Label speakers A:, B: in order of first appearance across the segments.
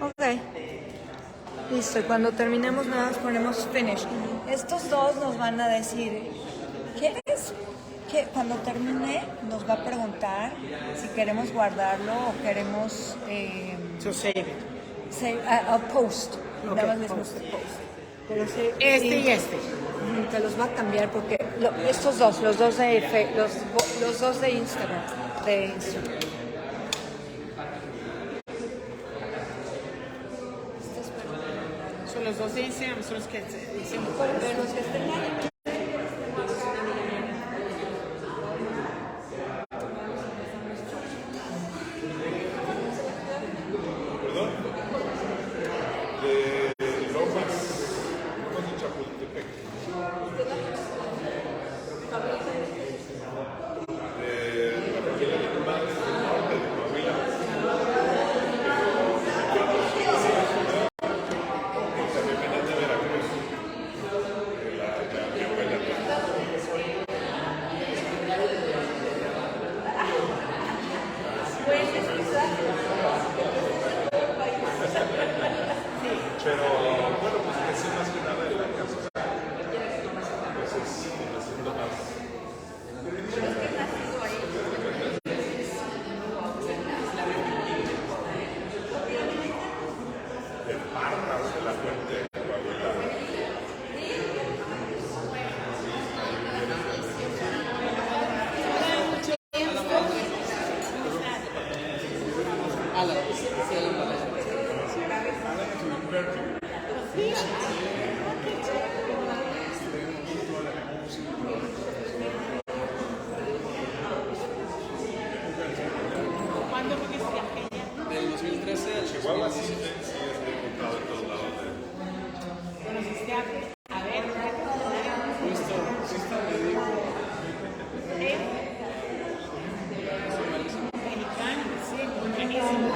A: Ok. Listo, y cuando terminemos nada más ponemos finish. Estos dos nos van a decir, ¿quieres? Que cuando termine nos va a preguntar si queremos guardarlo o queremos
B: So save it.
A: post.
B: Ok,
A: Nada más les
B: post.
A: gusta post. Pero sí,
B: Este
A: sí,
B: y este.
A: te los va a cambiar porque estos dos, los dos de Instagram,
B: Son los dos de Instagram, son los que hicimos.
A: Pero los que estén ahí.
B: ¿Cuándo fue que se aquella?
C: Del 2013 al Chihuahua, sí, sí, contado en todos lados.
B: ¿Conociste a ver?
C: Justo, sí está, le digo.
B: Mexicano, sí, buenísimo.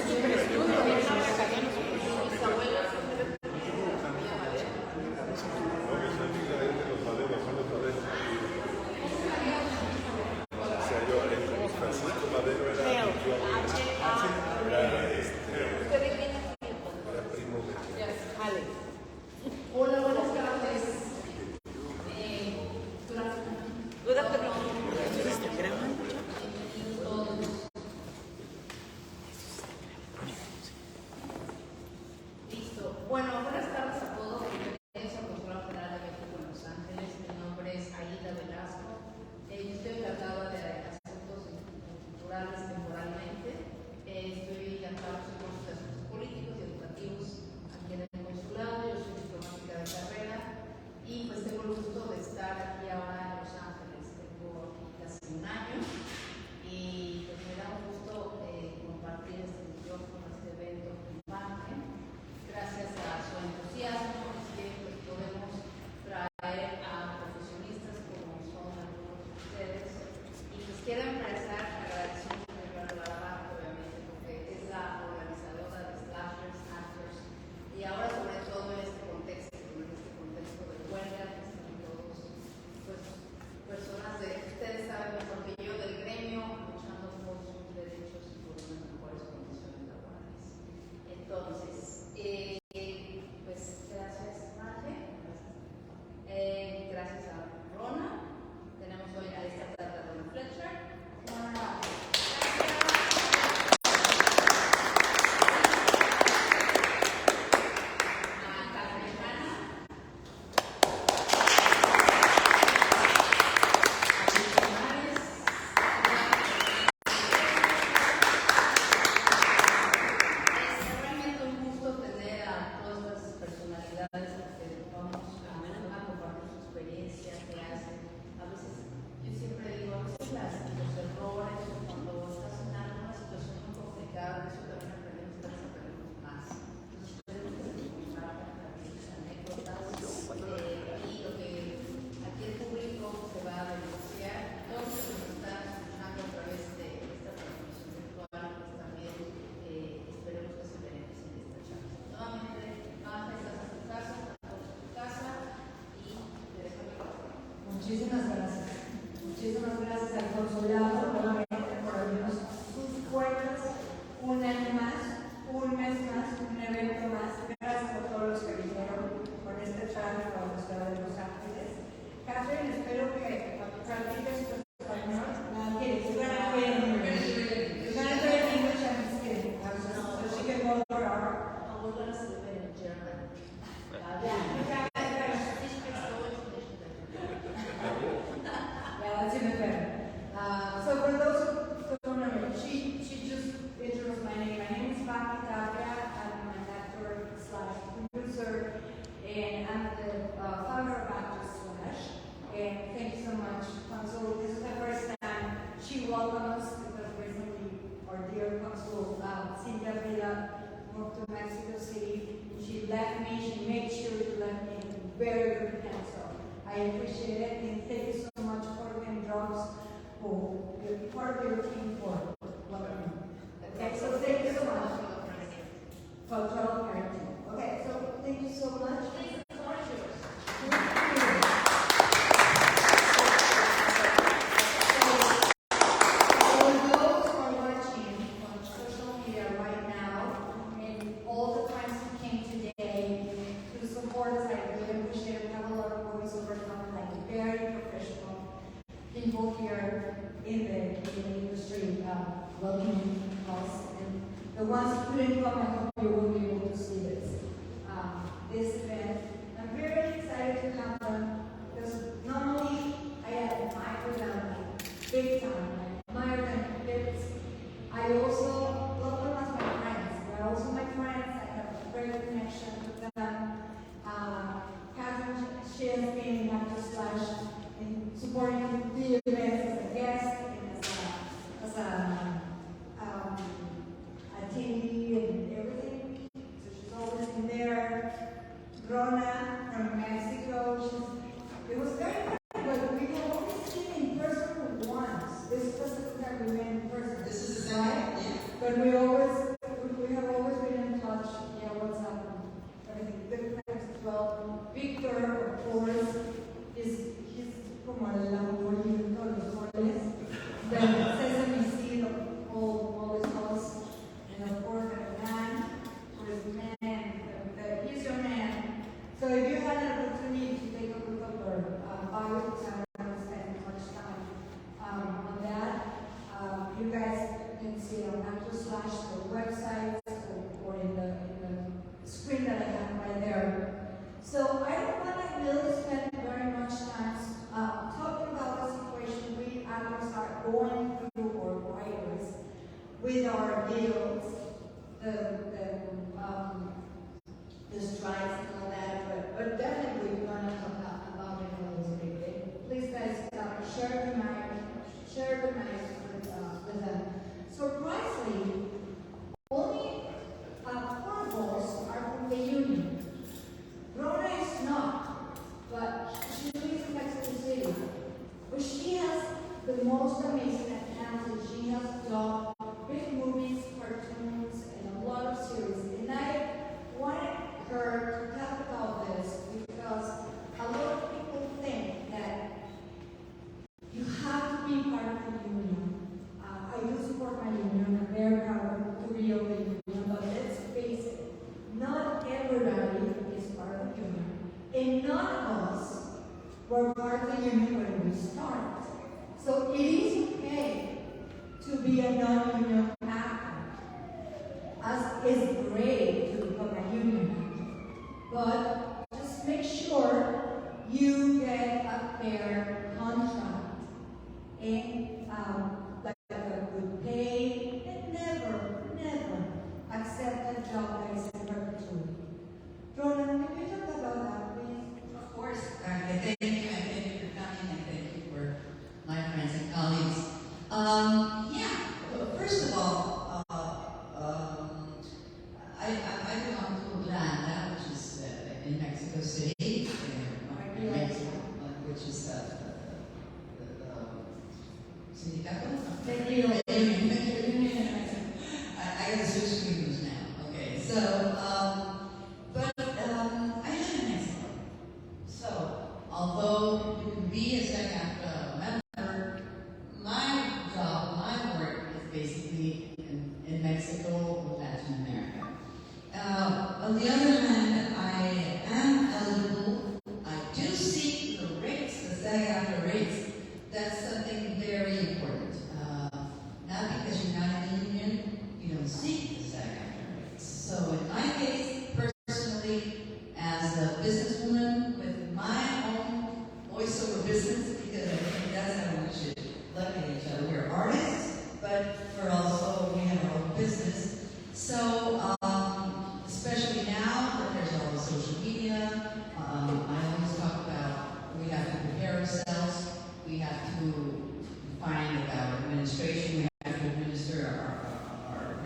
B: Súper estudio, bien habla italiano.
D: Bueno, buenas tardes a todos. Bienvenidos al Consulado General de México en Los Ángeles. Mi nombre es Aida Velasco. Yo estoy encargada de asuntos culturales temporalmente. Estoy encargada de asuntos políticos y educativos aquí en el consulado. Yo soy diplomática de carrera y pues tengo el gusto de estar aquí ahora en Los Ángeles. Tengo aquí casi un año y pues me da un gusto compartir este micrófono, este evento con Vange. Gracias a su entusiasmo es que pues, podemos traer a profesionistas como son algunos de ustedes y pues quiero empezar agradeciendo a Bárbara, obviamente, porque es la organizadora de Slashers, Actors y ahora sobre todo en este contexto de huelga, que están todos pues, personas de, ustedes saben mejor que yo, del gremio, luchando por sus derechos y por unas mejores condiciones laborales. Entonces, pues gracias Vange, gracias a Rona. Tenemos hoy a esta tarde a Rona Fletcher. A Kathrin Kana. Realmente un gusto tener a todas estas personalidades que vamos a compartir su experiencia, que hacen. A veces, yo siempre digo, a veces los errores o cuando estás en alguna situación muy complicada, eso también aprendemos, más. Entonces, podemos escuchar anécdotas y lo que aquí el público se va a beneficiar, todos los que nos están escuchando a través de esta transmisión virtual, pues también esperemos que se beneficien de esta charla. Nuevamente, Vange, estás en tu casa, y te dejo el micrófono.
E: Muchísimas gracias. Muchísimas gracias al consulado nuevamente por abrirnos sus puertas un año más
A: un mes más, un evento más. Gracias a todos los que vinieron con este tráfico a la ciudad de Los Ángeles. Kathrin, espero que practiques tu español. No, kidding. You're gonna do it in English. You're gonna do it in English, I'm just kidding. So she can go over our...
D: We're going to sleep in German.
A: Yeah, that's even better. So for those who don't know, she just introduced my name. My name is Vange Tapia. I'm an actor / producer, and I'm the founder of Advertisement. And thank you so much, Consul. This is the first time she welcomed us because recently our dear Consul, Cynthia Villa, moved to Mexico City. She left me. She made sure to let me in very good hands. So I appreciate it, and thank you so much for the drugs for your part of your team for welcoming. Okay, so thank you so much for total parenting. Okay, so thank you so much. Thank you. For those who are watching on social media right now, and all the times you came today to support us, I really appreciate it. We have a lot of voiceover talent, like very professional people here in the industry welcoming us. And the ones who couldn't come, I hope you will be able to see this event. I'm very excited to have them because not only I admire them big time, I admire them bits, I also love them as my friends. They're also my friends. I have a great connection with them. Kathrin, she has been in Actor Slash in supporting the events as a guest and as a attendee and everything. So she's always been there. Rona from Mexico. It was very fun, but we have only seen in person once. This was the time we met in person.
F: This is the second, yeah.
A: But we have always been in touch. Yeah, what's happening? Everything good friends as well. Victor, of course, he's como el Lamborghini de todos los goles. The Sesame Seed of all his hosts. And of course, Hernán, who is the man, he's your man. So if you had an opportunity to take a look at their bios, I'm not going to spend much time on that. You guys can see on Actor Slash, the website, or in the screen that I have right there. So I don't want to really spend very much time talking about the situation we actors are going through, or writers, with our deals, the strikes and all that, but definitely we're going to talk about it a little bit. Please guys, share the mic with them. Surprisingly, only 4 of us are from the union. Rona is not, but she lives in Mexico City. But she has the most amazing advantage. She has done big movies, cartoons, and a lot of series. And I wanted her to talk about this because a lot of people think that you have to be part of the union. I do support my union. I'm very proud to be of the union. But let's face it, not everybody is part of the union. And none of us were part of the union when we started. So it is okay to be a non-union actor. As it's great to become a union actor. But just make sure you get a fair contract and like a good pay, and never accept a job that is in perpetuity. Rona, can you talk about that, please?
F: Of course. Thank you for coming, and thank you for my friends and colleagues. First of all,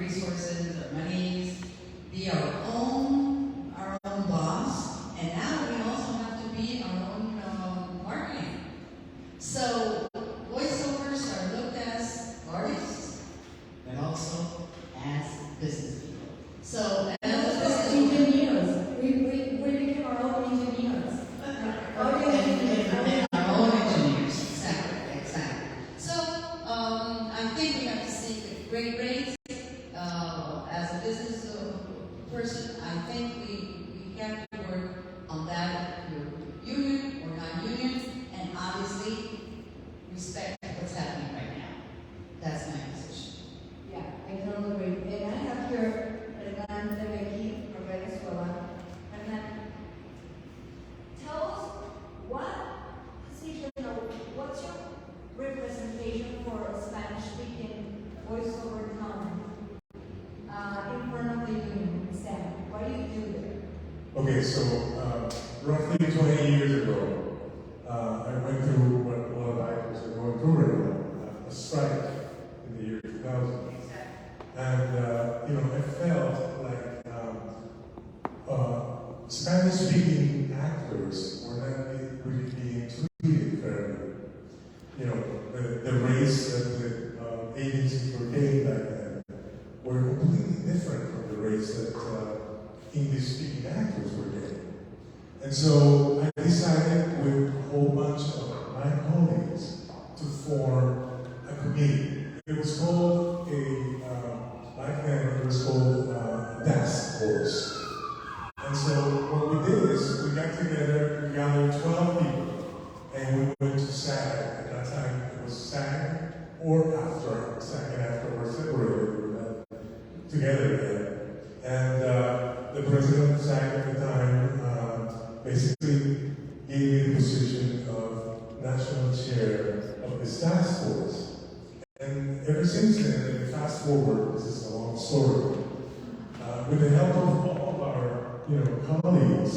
F: resources, our monies, be our own boss, and now we also have to be our own marketing. So voiceovers are looked as artists, but also as business people. So
E: And also engineers. We became our own engineers.
F: and our own engineers, exactly. So I think we have to seek a great rates. As a business person, I think we have to work on that. If you're union or non-union, and obviously respect what's happening right now. That's my position.
E: Yeah, I totally agree. And I have here Hernán DeBeky from Venezuela. Hernán, tell us what position or what's your representation for Spanish-speaking voiceover talent in front of the union staff? What do you do there?
C: Okay, so roughly 20 years ago, I went through what a lot of actors are going through right now, a strike in the year 2000. And, I felt like Spanish-speaking actors were not really being treated fairly. The race that the agencies were getting back then were completely different from the race that English-speaking actors were getting. And so I decided with a whole bunch of my colleagues to form a committee. It was called back then it was called a task force. And so what we did is we got together, we gathered 12 people, and we went to SAG. At that time it was SAG or after, SAG and after were separated, we were not together again. And the president of SAG at the time basically gave me the position of national chair of this task force. And ever since then, and fast forward, this is a long story, with the help of all of our colleagues,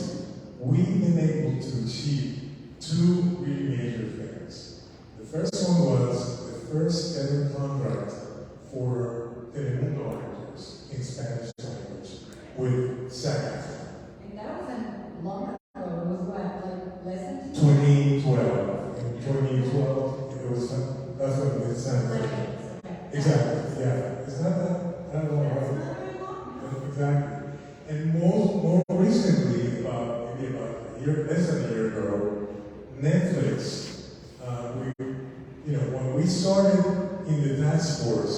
C: we've been able to achieve two really major things. The first one was the first ever contract for Telemundo actors in Spanish language with SAG.
E: And that wasn't long ago. It was what, like less than
C: 2012. In 2012, it was, that's what it sounded like. Exactly, yeah. It's not that, I don't know how. Exactly. And more recently, maybe about a year, less than a year ago, Netflix, when we started in the task force,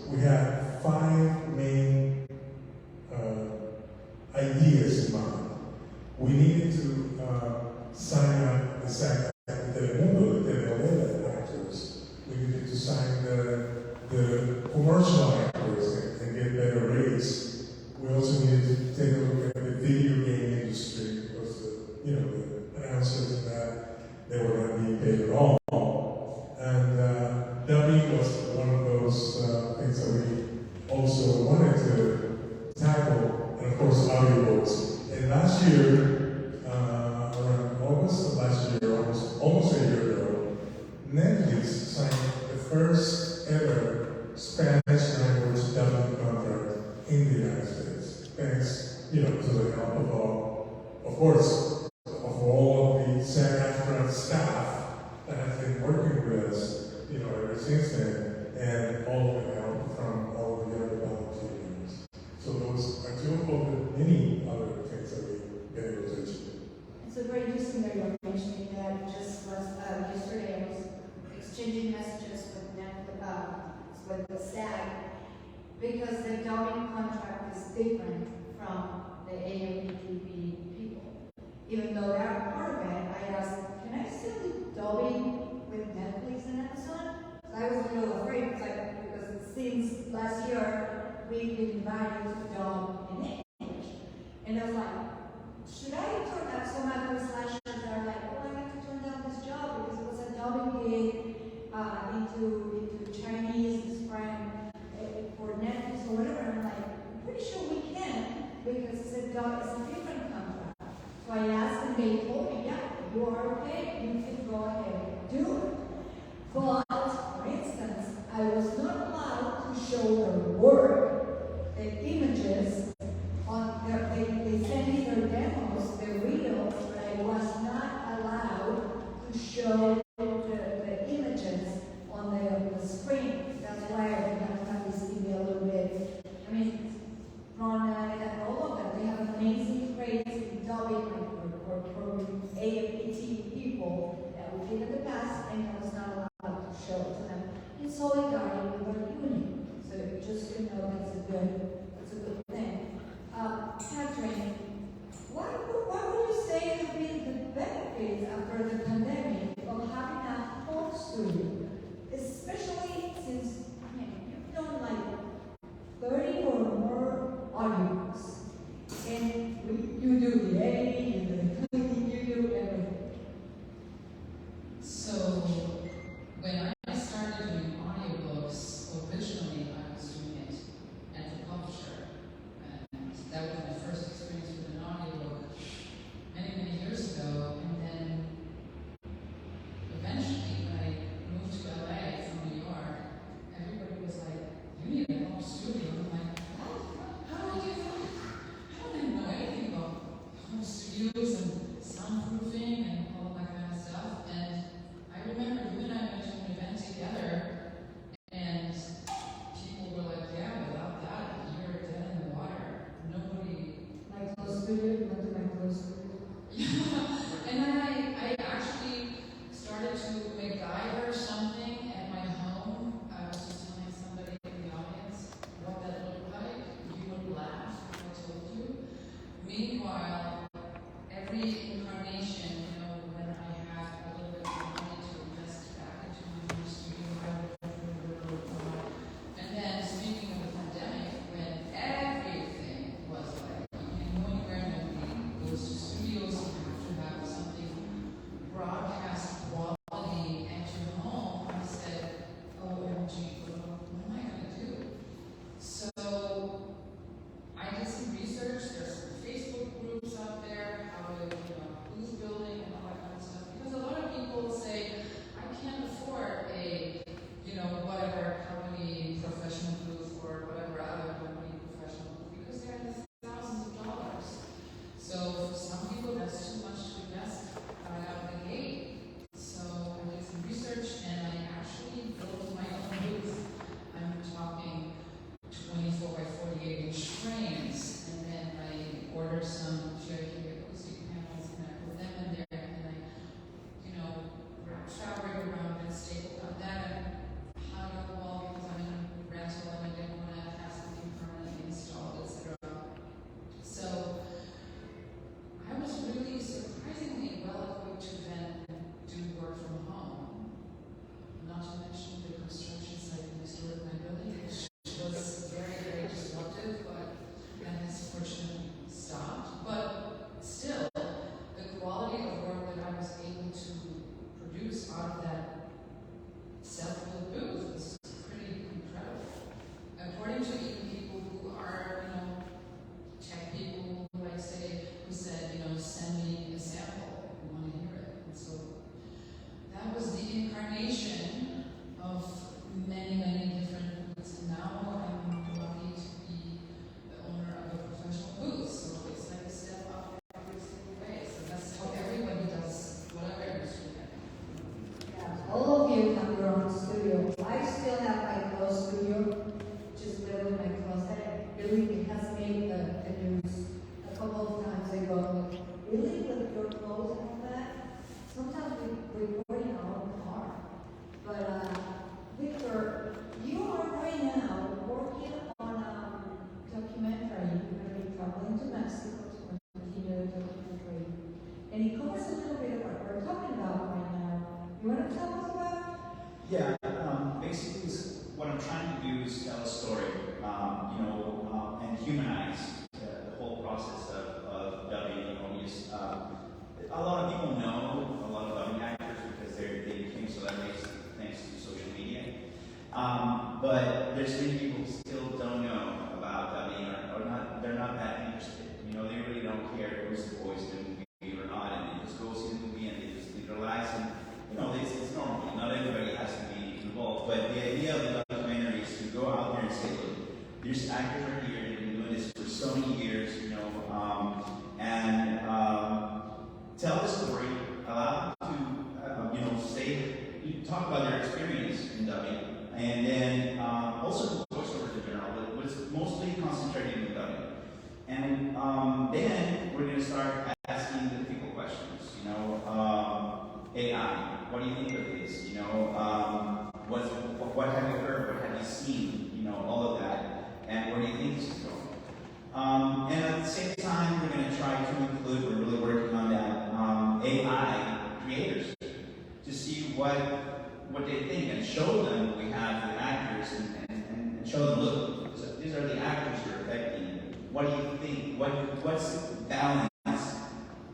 C: we had 5 main ideas in mind. We needed to sign up the SAG, the Telemundo, the telenovela actors. We needed to sign the commercial actors and get better rates. We also needed to take a look at the video game industry because the announcers and that they were not being paid at all. And dubbing was one of those things that we also wanted to tackle, and of course audiobooks. And last year, around August of last year, almost a year ago, Netflix signed the first ever Spanish language dubbing contract in the United States. Thanks, to the help of course, of all of the SAG-AFTRA staff that has been working with us, ever since then, and all of the help from all of the other volunteers. So those are two of the many other things that we've been able to achieve.
E: It's very interesting that you're mentioning that. Just yesterday I was exchanging messages with the SAG because the dubbing contract is different from the AMPTP people. Even though they're part of it, I asked, can I still do dubbing with Netflix and Amazon? So I was a little afraid because since last year we've been invited to dub in English. And I was like, should I turn up some other slashers that are like, oh, I need to turn down this job because it was a dubbing gig into Chinese, French, for Netflix or whatever. And I'm like, I'm pretty sure we can because it's a different contract. So I asked and they told me, yeah, you are okay, you can go ahead and do it. But, for instance, I was not allowed to show the work or AFPT people that we did in the past and I was not allowed to show to them in solidarity with our union. So just so you know, that's a good thing. Kathrin, what would you say have been the benefits after the pandemic of having a home studio? Especially since you've done like 30 or more audiobooks. And you do the editing, you do the cleaning, you do everything.
F: So when I started doing audiobooks, originally I was doing it as a publisher. And that was my first experience with an audiobook many, many years ago. And then eventually when I moved to LA from New York, everybody was like, you need a home studio. I'm like, what? How do I do that? I don't even know anything about home studios and soundproofing and all that kind of stuff. And I remember you and I went to an event together, and people were like, yeah, without that, you're dead in the water. Nobody.
E: My clothes studio, you went to my clothes studio.
F: Yeah. And then I actually started to MacGyver something at my home. I was just telling somebody in the audience what that looked like. You would laugh if I told you. Meanwhile, every incarnation, you know, when I had a little bit more money to invest back into my new studio, I would and then speaking of the pandemic, when everything was like, you can go anywhere, nobody goes to studios, you have to have something broadcast quality at your home, I said, OMG, what am I going to do? So I did some research. There's some Facebook groups out there, how to, who's building and all that kind of stuff. Because a lot of people say, I can't afford a, whatever company professional booth or whatever other company professional booth because they're in the thousands of dollars. So for some people, that's too much to invest right out of the gate. So I did some research and I actually built my own booth. I'm talking 24 by 48 inch frames, and then I ordered some GIQ acoustic panels and I put them in there, and I, wrapped fabric around and stapled on that and hung it on the wall because I'm in a rental and I didn't want to have something permanently installed, etc. So I was really surprisingly well equipped to then do work from home. Not to mention the construction site next door to my building, which was very, very disruptive, but that has fortunately stopped. But still, the quality of work that I was able to produce out of that self-built booth was pretty incredible. According to even people who are, tech people, who I say, who said, send me a sample, we want to hear it. And so that was the incarnation of many, many different booths. And now I'm lucky to be the owner of a professional booth. So it's like a step up every single way. So that's how everybody does whatever industry they're in.
E: Yeah, all of you have your own studio. I still have my clothes studio, just live in my closet. Really, it has made the news a couple of times ago. Really, with your clothes and all that, sometimes we record in our own car. But Victor, you are right now working on a documentary. You're going to be traveling to Mexico to continue the documentary. And it covers a little bit of what we're talking about right now. You want to tell us about it?
G: Yeah, basically what I'm trying to do is tell a story, and humanize the whole process of dubbing. A lot of people know a lot of dubbing actors because they became celebrities thanks to social media. But there's many people who still don't know about dubbing or not. They're not that interested. They really don't care who's the voice in the movie or not, and they just go see the movie and they just relax and it's normal. Not everybody has to be involved. But the idea of the documentary is to go out there and say, look, there's actors right here. They've been doing this for so many years, and tell the story, allow them to talk about their experience in dubbing, and then also voiceovers in general, but it's mostly concentrated in dubbing. And then we're going to start asking the people questions. What do you think of this? You know, what have you heard? What have you seen? You know, all of that. And where do you think this is going? And at the same time, we're going to try to include, we're really working on that, AI creators to see what they think and show them we have the actors and show them, look, so these are the actors you're affecting. What do you think? What's the balance,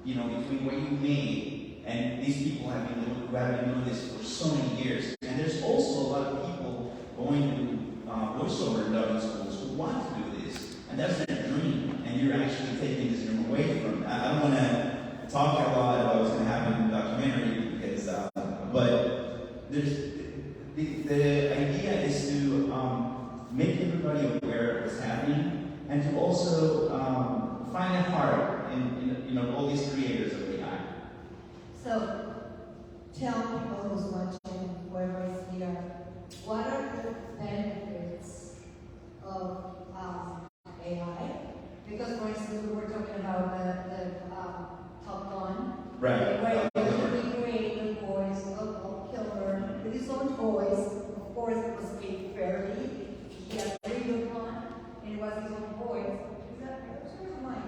G: you know, between what you made and these people who have been doing this for so many years? And there's also a lot of people going to voiceover dubbing schools who want to do this, and that's their dream. And you're actually taking this dream away from them. I don't want to talk a lot about what's going to happen in the documentary because, but there's the idea is to make everybody aware of what's happening, and to also find a heart in you know all these creators of AI.
E: So, tell people who's watching, whoever is here, what are the benefits of AI? Because, for instance, we were talking about the Top Gun,
G: Right.
E: where he created a voice of Killer with his own voice. Of course, it was made fairly. He had a really good one, and it was his own voice. Is that mine?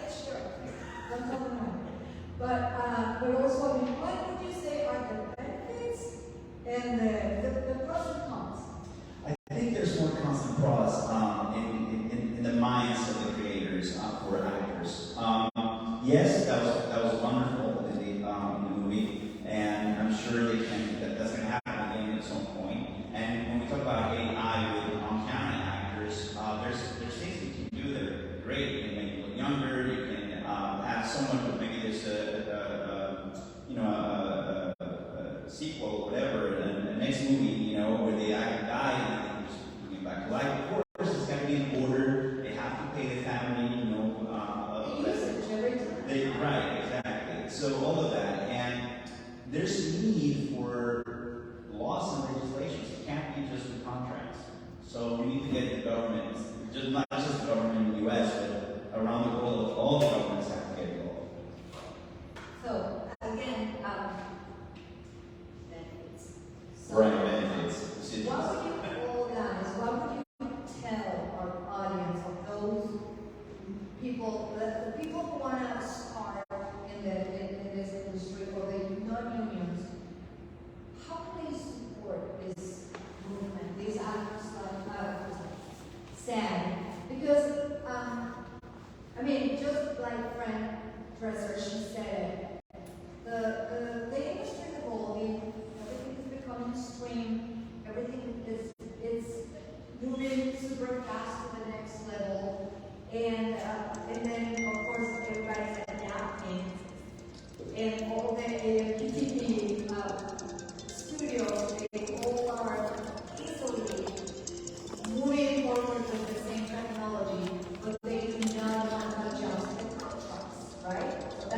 E: Sure. Don't tell them mine. But also, I mean, what would you say are the benefits and the pros and cons?
G: I think there's more constant pros in the minds of the creators for actors. Yes, that was wonderful in the movie, and I'm sure that's going to happen again at some point. And when we talk about AI with camera actors, there's things you can do that are great. You can make it look younger. You can have someone who maybe there's a sequel or whatever, and the next movie, you know, where the actor died and then just bring it back to life. Of course, it's got to be in order. They have to pay the family, you know. Right, exactly. So all of that, and there's a need for laws and regulations. It can't be just the contracts. So we need to get the government, not just the government in the U.S., but around the world, all the governments have to get involved.
E: So, again, benefits. So,
G: Right, benefits.
E: what would you all guys, what would you tell our audience of those people, the people who want to start in this industry or the non-unions, how can they support this movement, these actors like SAG? Because, I mean, just like Fran Dresser, she said, the industry is evolving, everything is becoming mainstream, everything is moving super fast to the next level, and then of course everybody's adapting, and all the AMPTP studios, they all are easily moving forward with the same technology, but they do not want to adjust the contracts, right? So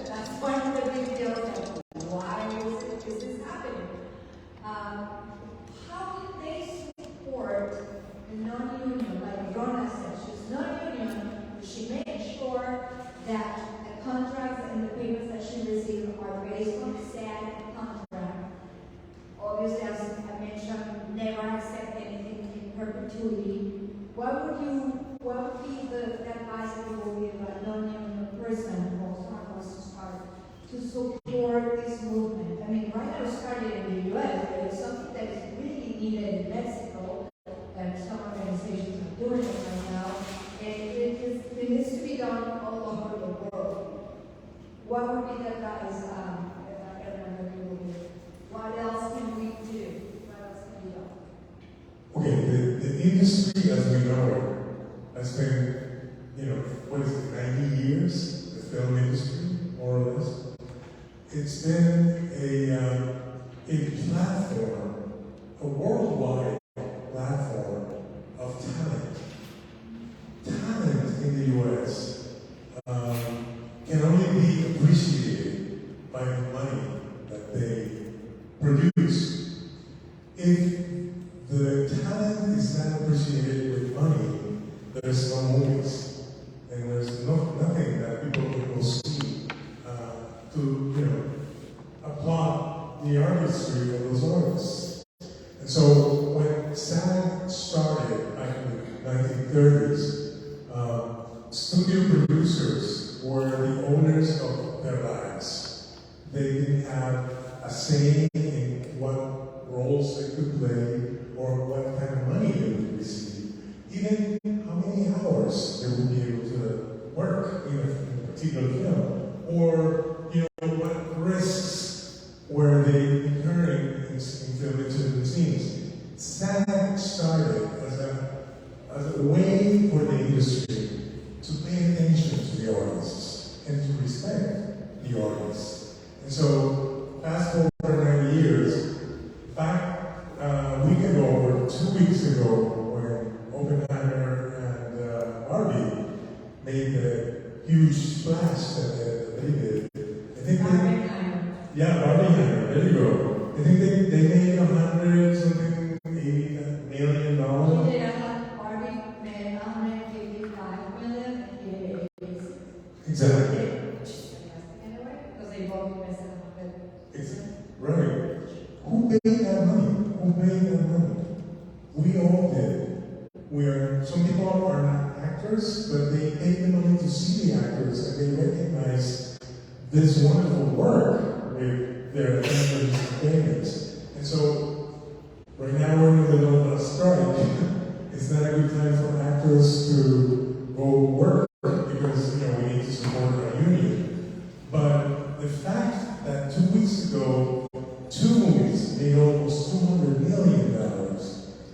E: that's one of the big deals. Why is this happening? How can they support the non-union, like Rona said, she's non-union, but she makes sure that the contracts and the payments that she receives are based on the SAG contract. Obviously, as I mentioned, never accept anything in perpetuity. What would be the advice that you will give a non-union person who wants to start to support this movement? I mean, right now it started in the U.S., but it's something that is really needed in Mexico, and some organizations are doing it right now, and it needs to be done all over the world. What would be the advice, what else can we do? What else can be done?
C: Okay, the industry as we know it has been, what is it, 90 years, the film industry, more or less. It's been a platform, a worldwide platform of talent. Talent in the U.S. Can only be appreciated by the money that they produce. If the talent is not appreciated with money, there's no movies, and there's nothing that people can go see to 30s. Studio producers were the owners of their lives. They didn't have a say in what roles they could play or what kind of money they would receive, even how many hours they would be able to work in a particular film, or what risks were they incurring in film scenes. SAG started as a way for the industry to pay attention to the artists and to respect the artists. And so, fast forward 9 years, back a week ago or 2 weeks ago, when Oppenheimer and Barbie made the huge splash that they did. I think Barbenheimer, there you go. I think they made $180 million. Exactly.
E: Because they both messed up.
C: Right. Who paid that money? Who paid that money? We all did. Some people are not actors, but they pay the money to see the actors, and they recognize this wonderful work with their families and payments. And so, right now we're in the middle of a strike. It's not a good time for actors to go work because we need to support our union. But the fact that 2 weeks ago, 2 movies made almost $200 million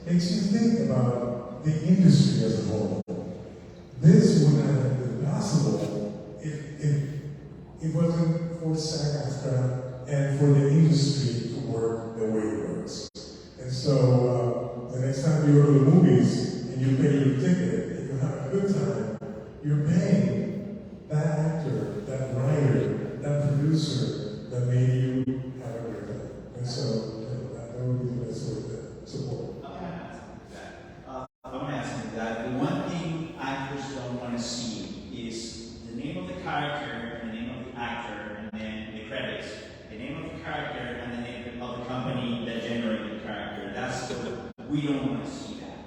C: makes you think about the industry as a whole. This would not have been possible if it wasn't for SAG-AFTRA and for the industry to work the way it works. And so the next time you go to the movies and you pay your ticket and you have a good time, you're paying that actor, that writer, that producer that made you have a great time. And so that would be the best way to support.
G: I want to ask you that. The one thing actors don't want to see is the name of the character, and the name of the actor, and then the credits. The name of the character and the name of the company that generated the character. That's we don't want to see that.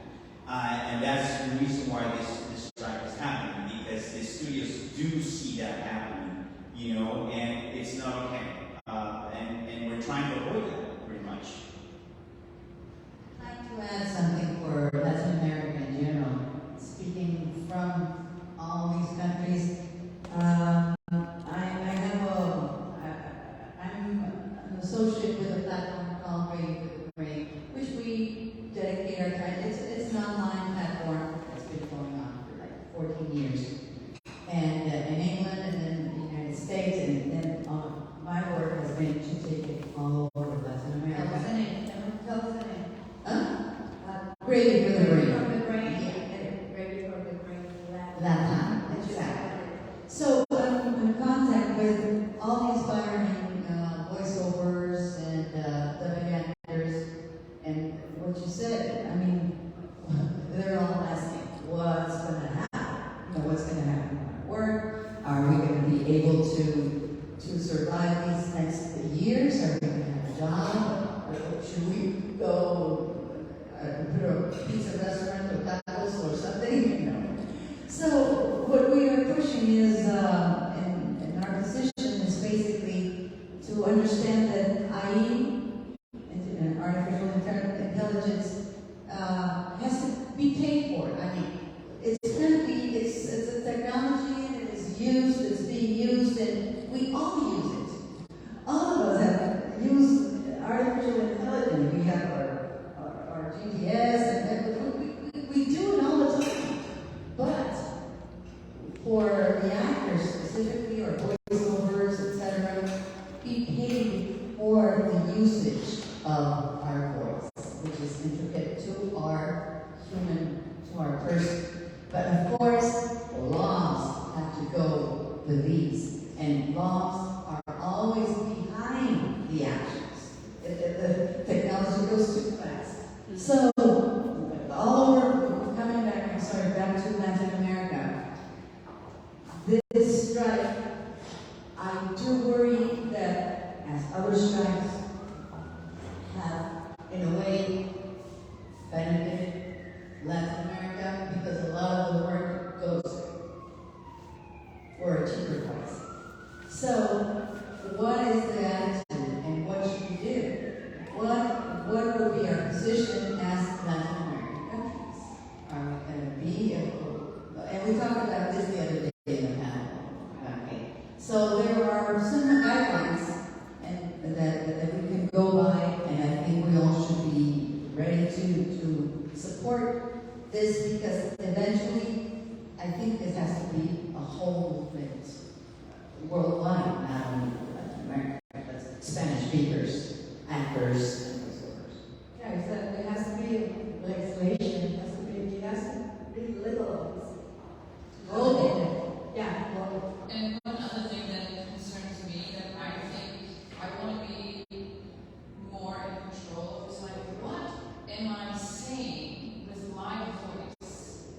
G: And that's the reason why this strike is happening, because the studios do see that happening, and it's not okay. And we're trying to avoid that pretty much.
F: I'd like to add something for Latin America in general. Speaking from all these countries, I'm an associate with a platform called Creative with the Brain, which we dedicate our time. It's an online platform that's been going on for like 14 years, and in England and then the United States, and then my work has been to take it all over Latin America.
E: Tell us the name.
F: Creative with the Brain.
E: From the brain, and ready from the brain.
F: Latin, exactly. So I'm in contact with all these inspiring voiceovers and dubbing actors, and what you said, they're all asking, what's going to happen? What's going to happen in our work? Are we going to be able to survive these next years? Are we going to have a job? Or should we go put a pizza restaurant or tacos or something? So what we are pushing is, in our position, is basically to understand that artificial intelligence, has to be paid for. It's a technology that is used, it's being used, and we all use it. All of us have used artificial intelligence. We have our GPS, and we do it all the time. But for the actors specifically, or voiceovers, etc., be paid for the usage of our voice, which is intricate to our person. But of course, laws have to go with these, and laws Latin America because a lot of the work goes there for a cheaper price. So, what is the attitude and what should we do? What will be our position as Latin American countries? Are we going to be, and we talked about this the other day in the panel. Okay. So there are some guidelines and that we can go by, and I think we all should be ready to support this because eventually I think this has to be a whole movement worldwide, not only Latin America, but Spanish speakers, actors, and whatsoever.
E: Yeah, so there has to be legislation, it has to be legal. Yeah, well,
H: And one other thing that concerns me that I think I want to be more in control of is like, what am I saying with my voice?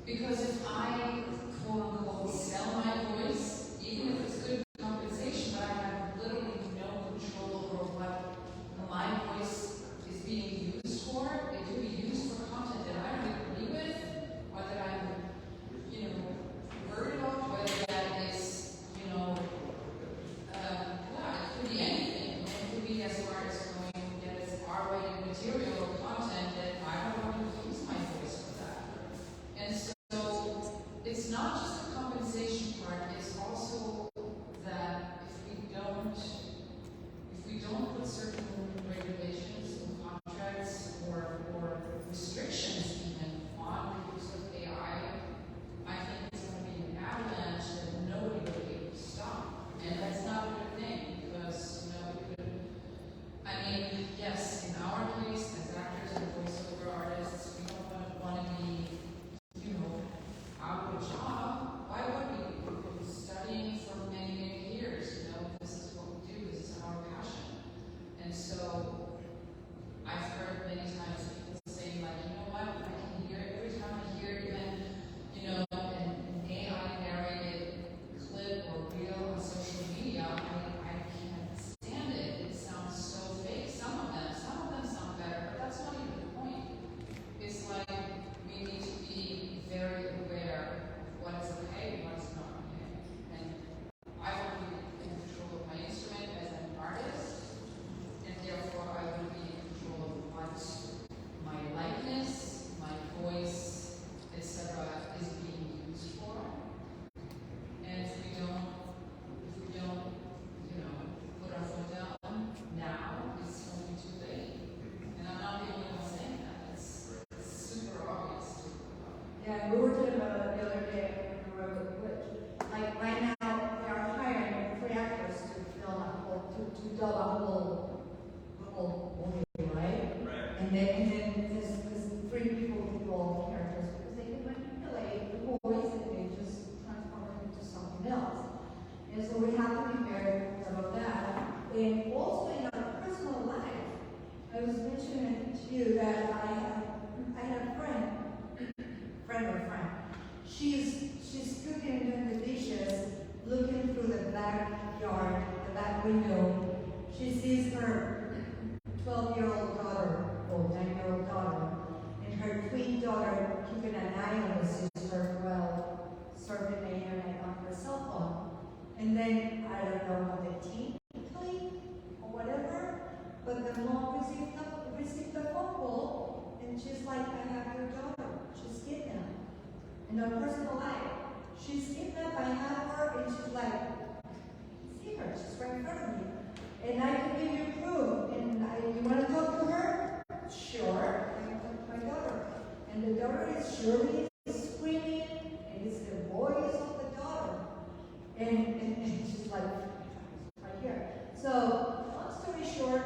H: Because if I, quote unquote, sell my voice, even if it's good compensation, but I have literally no control over what my voice is being used for, it could be used for content that I don't agree with, or that I'm, worried about, whether that is, it could be anything. It could be as far as going, that it's R-rated material or content that I don't want to use my voice for that. And so, it's not just the compensation part, it's also that if we don't put certain regulations and contracts or restrictions even on the use of AI, I think it's going to be an avalanche that nobody will be able to stop. And that's not a good thing because, yes, in our case, as actors and voiceover artists, we don't want to be, out of a job. Why would we? We've been studying for many, many years. This is what we do. This is our passion. And so I've heard many times people saying, like, you know what? I can hear every time I hear even, an AI narrated clip or reel on social media, I can't stand it. It sounds so fake. Some of them sound better, but that's not even the point. It's like we need to be very aware of what is okay and what is not okay. And I want to be in control of my instrument as an artist, and therefore I want to be in control of what my likeness, my voice, etc. is being used for. And if we don't, put our foot down now, it's going to be too late. And I'm not the only one saying that. It's super obvious.
E: yeah, we were talking about it the other day, like right now, they are hiring 3 actors to film to dub a whole movie, right? And then there's 3 people characters because they can manipulate the voice and they just transform it into something else. And so we have to be very aware of that. And also in our personal life, I was mentioning to you that I had a friend. She's cooking and doing the dishes, looking through the backyard, the back window. She sees her 12-year-old daughter, or 9-year-old daughter, and her twin daughter keeping an eye on the sister while surfing the internet on her cell phone. And then, I don't know how the teen played or whatever, but the mom received the phone call, and she's like, I have your daughter. She's kidnapped. In her personal life, she's kidnapped, I have her, and she's like, see her, she's right in front of me. And I can give you proof. And you want to talk to her? Sure. I can talk to my daughter. And the daughter is surely screaming, and it's the voice of the daughter. And she's like, right here. So, long story short,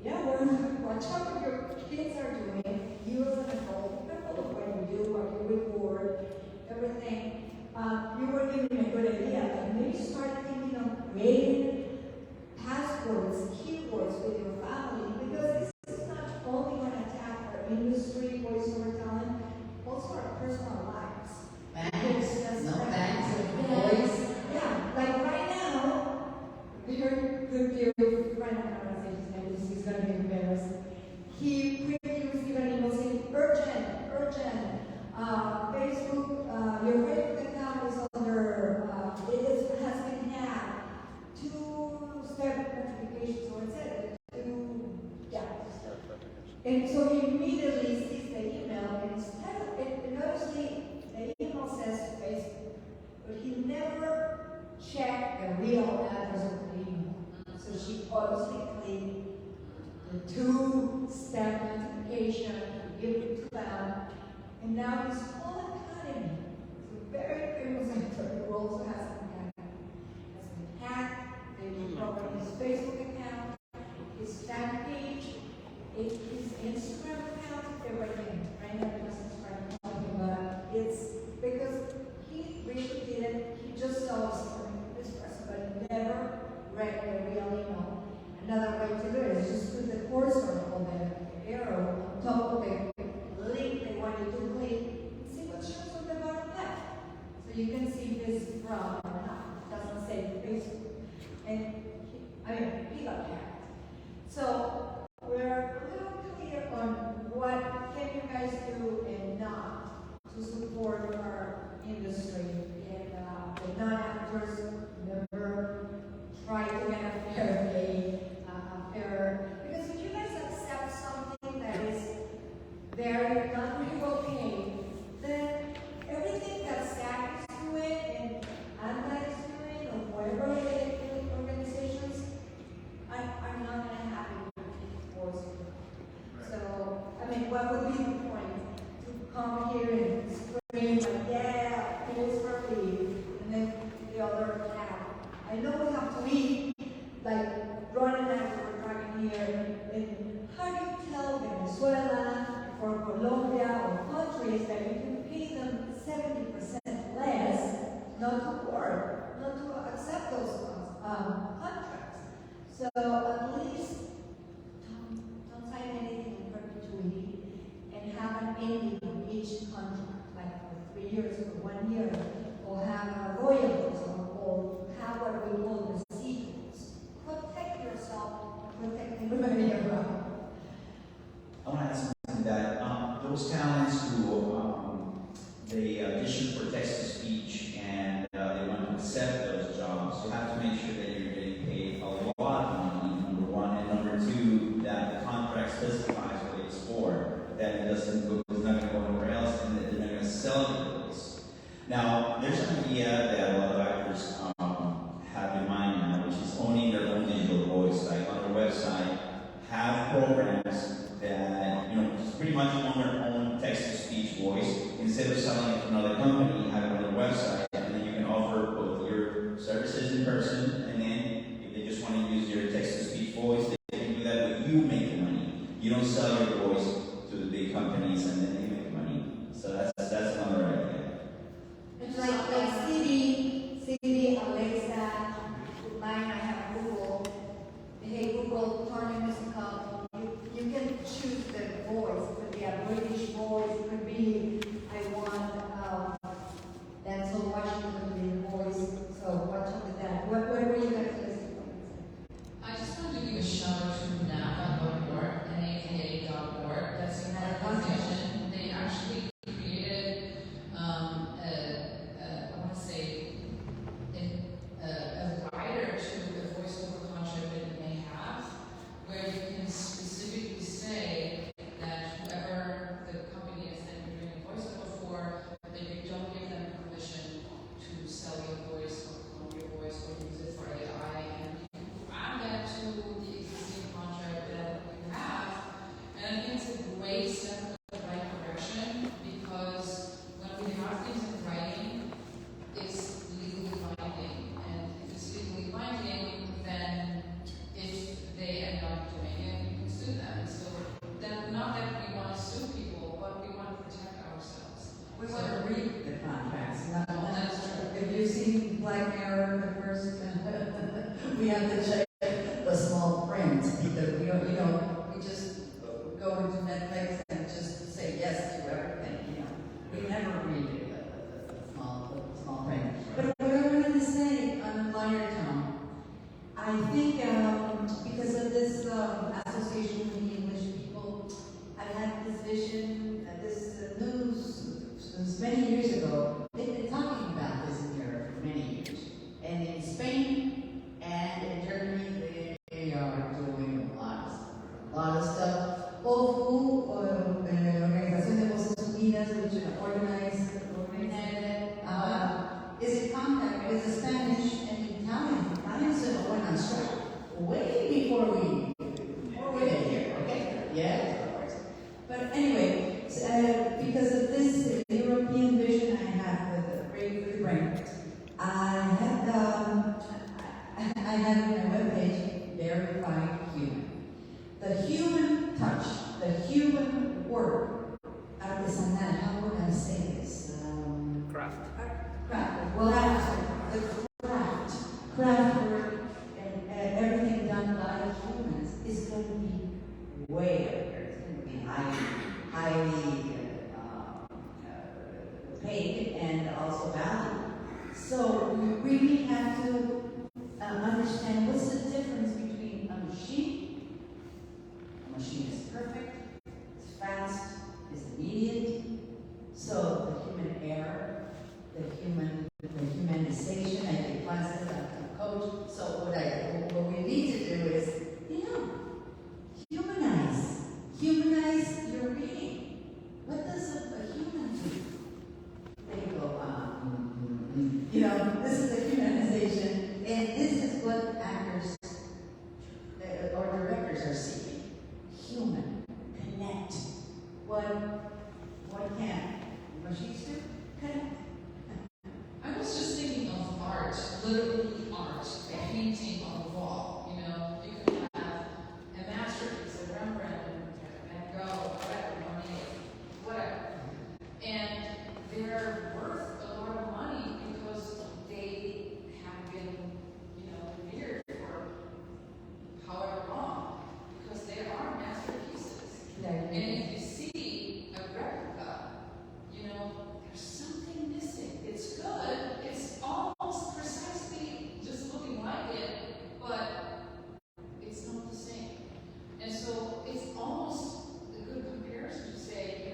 E: yeah, watch out what your kids are doing. You as an adult, be careful of what you do, what you record, everything. You were giving me a good idea. Like maybe start thinking of creating passwords, keywords with your family, because this is not only going to attack our industry, voiceover talent, also our personal lives.
F: Banks, no banks of voice.
E: Yeah, like right now, your good dear friend, I don't want to say his name because he's going to be embarrassed. He previously was given an email saying urgent Venezuela, and now his whole academy, it's a very famous actor who also has an academy, has been hacked. They recovered his Facebook account, his fan page, his Instagram account. They're right now because Instagram talking about it's because he really didn't. He just saw a story of this person, but never read the real email. Another way to do it is just put the cursor on the arrow on top of the link they want you to click and see what shows on the bottom left. So you can see this from or not. It doesn't say Facebook. And he got hacked. So we're a little clear on what can you guys do and not to support our industry. And the non-actors never try to get a fair pay. Because if you guys accept something that is very not really well paid, then everything that SAG is doing and ANDA is doing, or whatever organizations are not going to happen with force. So, what would be the point to come here and scream like, yeah, here's for free, and then the other half. I know we have to eat, like Rona and I were talking here, and how do you tell Venezuela or Colombia or countries that you can pay them 70% less not to work, not to accept those contracts? So at least don't sign anything in perpetuity and have an ending on each contract, like for 3 years or 1 year, or have royalties or have what we call residuals. Protect yourself, protect everybody around.
G: I want to add something to that. Those talents who they audition for text-to-speech and they want to accept those jobs, you have to make sure that you're getting paid a lot of money, number one, and number two, that the contract specifies what it's for, that it doesn't go, it's not going to go anywhere else, and that they're not going to sell your voice. Now, there's an idea that a lot of actors have in mind now, which is owning their own digital voice. Like on their website, have programs that, just pretty much own their own text-to-speech voice. Instead of selling it to another company, have it on their website, and then you can offer both your services in person, and then if they just want to use your text-to-speech voice, they can do that, but you make the money. You don't sell your voice to the big companies, and then they make money. So that's another idea.
E: It's like Siri, Alexa, mine I have Google. Hey Google, turn your music up. You can choose the voice. It could be a British voice. It could be I want Denzel Washington to be the voice. So watch out with that. What were you guys listening to?
H: I just wanted to give a shout out to NAPA.org, NAPA.org. That's an organization. They actually created, I want to say, a rider to the voiceover contract that you may have, where you can specifically say that whoever the company is that you're doing a voiceover for, that you don't give them permission to sell your voice or clone your voice or use it for AI, and you add that to the existing contract that you have. And I think it's a great step in the right direction, because when we have things in writing, it's legally binding. And if it's legally binding, then if they end up doing it, you can sue them. So then, not that we want to sue people, but we want to protect ourselves.
F: We want to read the contracts, not
H: That's true.
F: if you've seen Black Mirror, the first, we have to check the small print, because we just go into Netflix and just say yes to everything, We never read the small print. But what I wanted to say on a lighter tone, I think because of this association with the English people, I had this vision, this news many years ago. They've been talking about this in Europe for many years. And in Spain and in Germany, they are doing a lot of stuff. OFU, Organización de Voces Unidas, which organized is in contact with the Spanish and Italian. Italians went on strike way before we get here, okay? Yeah, of course. But anyway, to say this?
B: Craft.
F: Craft. Well, the craft work, and everything done by humans is going to be way up there. It's going to be highly paid and also valued. So we really have to understand what's the difference between a machine. A machine is perfect, it's fast, it's immediate. So the human error, the humanization, I take classes, I'm a coach. So what we need to do is, humanize your being. What does a human do? They go, this is the humanization, and this is what actors or directors are seeking. Human, connect. What can machines do? Connect.
H: I was just thinking of art, literally art, a painting on the wall. You could have a masterpiece, a Rembrandt, Van Gogh, whatever, Monet, whatever. And they're worth a lot of money because they have been, revered for however long, because they are masterpieces. And if you see a replica, there's something missing. It's good. It's almost precisely just looking like it, but it's not the same. And so it's almost a good comparison to say,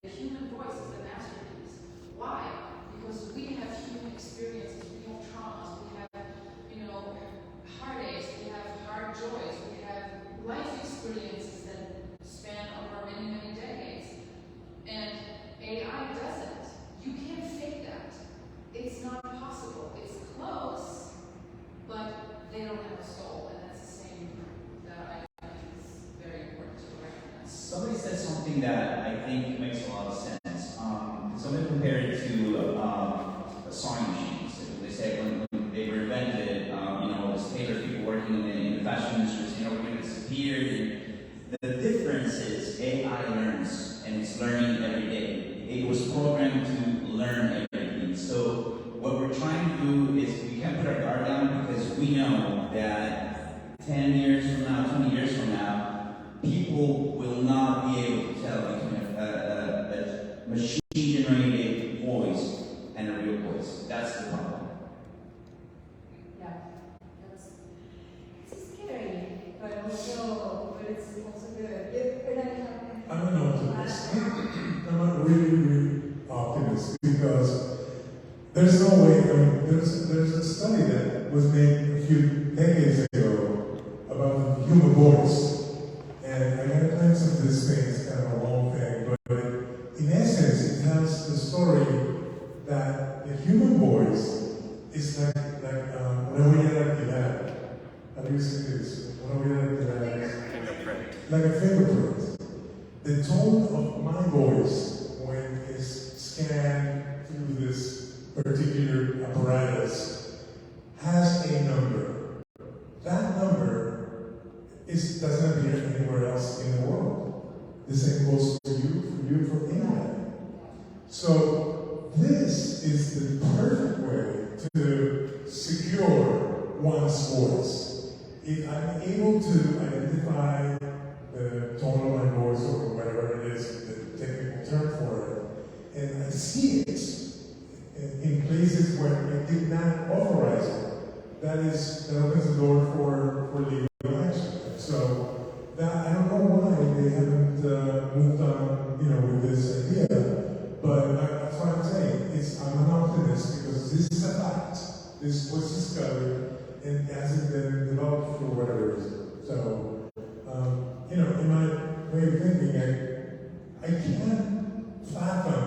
H: the human voice is the masterpiece. Why? Because we have human experiences, we have traumas, we have, heartaches, we have hard joys, we have life experiences that span over many, many decades. And AI doesn't. You can't fake that. It's not possible. It's close, but they don't have a soul, and that's the same that I think is very important to recognize.
G: Somebody said something that I think makes a lot of sense. Somebody compared it to sewing machines. They said when they were invented, this tailor people working in the fashion industry, we're going to disappear. The difference is AI learns, and it's learning every day. It was programmed to learn everything. So what we're trying to do is we can't put our guard down, because we know that 10 years from now, 20 years from now, people will not be able to tell between a machine-generated voice and a real voice. That's the problem.
E: Yeah, it's scary, but it's also good.
C: I'm an optimist. I'm a really optimist, because there's no way. There's a study that was made a few decades ago about the human voice, and I got a glimpse of this thing. It's kind of a long thing, but in essence, it tells the story that the human voice is like una huella dactilar. How do you say this? Una huella dactilar. Like a fingerprint. The tone of my voice, when it's scanned through this particular apparatus, has a number. That number doesn't appear anywhere else in the world. The same goes for you, for anyone. So this is the perfect way to secure one's voice. If I'm able to identify the tone of my voice, or whatever it is, the technical term for it, and I see it in places where I did not authorize it, that opens the door for legal action. So that, I don't know why they haven't moved on, with this idea, but that's what I'm saying. I'm an optimist, because this is a fact. This was discovered and hasn't been developed for whatever reason. So, in my way of thinking, I can't fathom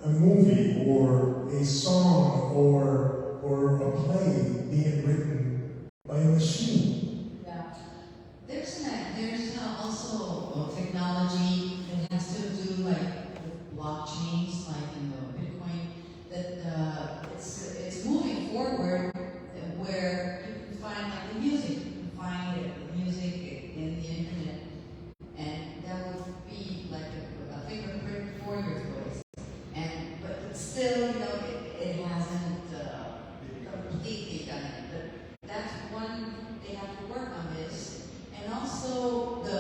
C: a movie or a song or a play being written by a machine.
F: Yeah. There's also technology that has to do with blockchains, like in the Bitcoin, that it's moving forward, where you can find the music. You can find the music in the internet, and that would be like a fingerprint for your voice. still, it hasn't completely done it. But that's one, they have to work on this. And also, the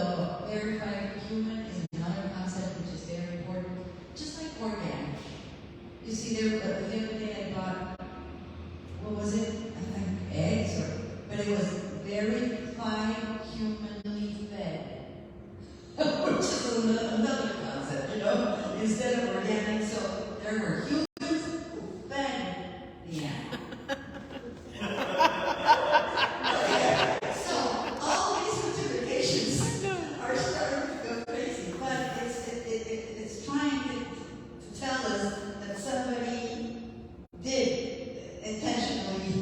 F: verified human is another concept which is very important. Just like organic. You see, the other day I bought, what was it? I think eggs, but it was verified humanly fed. Which is another concept, instead of organic. So there were humans who fed the animal. So all these certifications are starting to go crazy, but it's trying to tell us that somebody did intentionally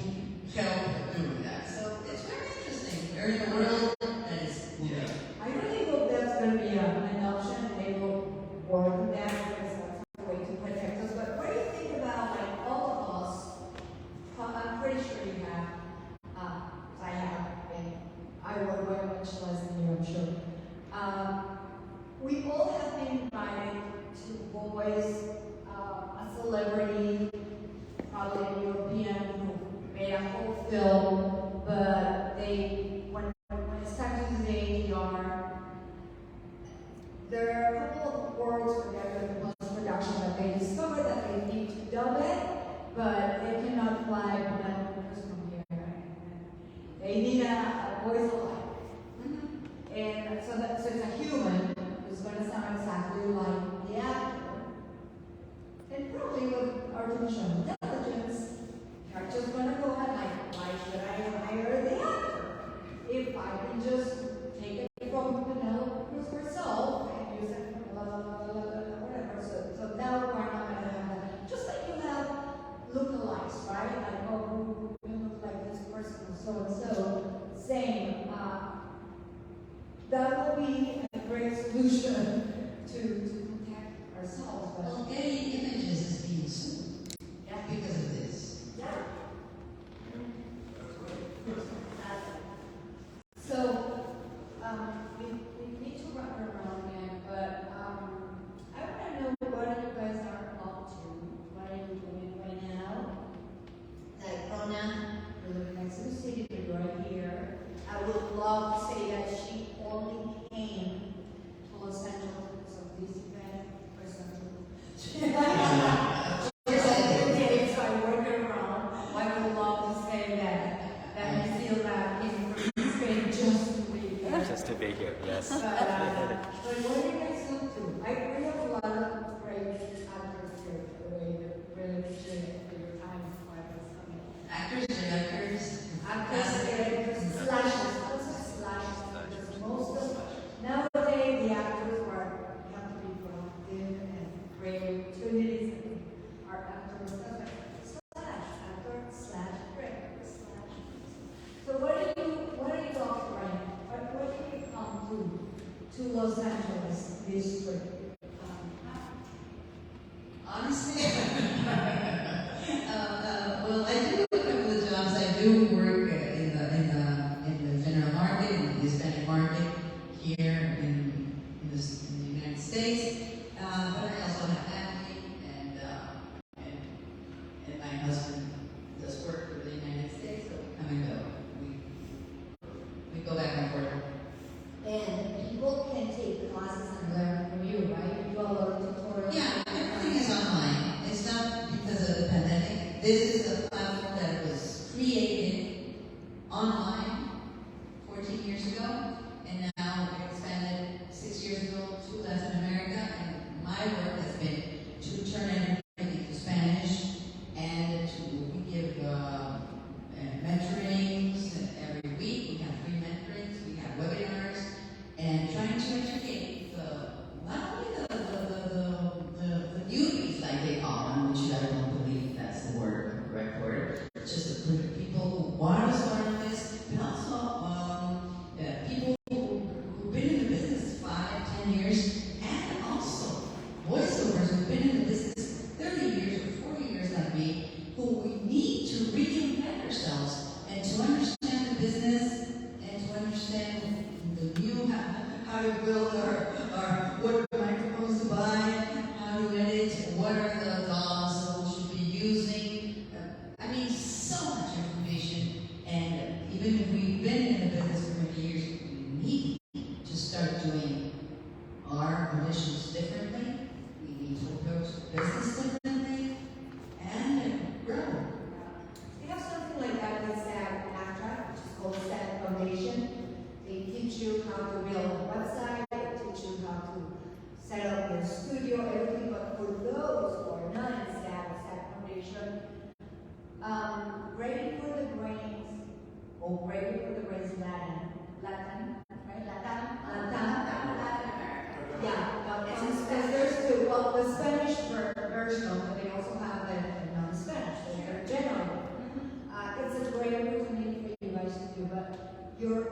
F: help doing that. So it's very interesting. We're in a world that is moving.
E: I really hope that's going to be an option and they will work with that because that's a way to protect us. But what do you think about, like, all of us? I'm pretty sure you have. I have, and I work way much less than you, I'm sure. We all have been invited to voice a celebrity, probably a European, who made a whole film, but when it's time to do the ADR, there are a couple of words when they're doing post-production that they discover that they need to dub it, but they cannot fly from here. They need a voice alike. And so it's a human who's going to sound exactly like the actor. And probably with artificial intelligence, you're just going to go ahead like, why should I hire the actor? If I can just take it from Penelope Cruz herself and use it for whatever. So now we're not going to have that. Just like you have lookalikes, right? Like, oh, you look like this person, so and so. Same. That will be a great solution to protect ourselves. But
F: Well, getting images is being sued because of this.
E: yeah. So, we need to wrap around again, but I want to know what you guys are up to. What are you doing right now? Like Rona, we live next to the city, we're right here. I would love to say that she only came to Los Angeles because of this event or something. So I work around. I would love to say that we feel that in Spain just to be here.
I: Just to be here, yes.
E: But what do you guys look to? We have a lot of great actors here. Really appreciate your time for us coming.
F: Actors, directors,
E: Actors, slashers, because most of nowadays the actors have to be proactive and create opportunities and are actors /actor/director/. So what are you talking right now? What did you come to Los Angeles this spring?
F: honestly, well, I do a couple of jobs. I do work in the general market, in the Hispanic market here in the United States. But I also have family, and my husband does work for the United States, so we come and go. We go back and forth.
E: And people can take classes and learn from you, right? You do a lot of tutorials.
F: Yeah, everything is online. It's not because of the pandemic. This is a platform that was created online 14 years ago, and now we expanded 6 years ago to Latin America. And my work has been to turn everything to Spanish and we give mentorings every week. We have free mentorings, we have webinars, and trying to educate not only the newbies, like they call them, which I don't believe that's the correct word, just the people who want to start on this, but also people who've been in the business 5, 10 years, and also voiceovers who've been
E: your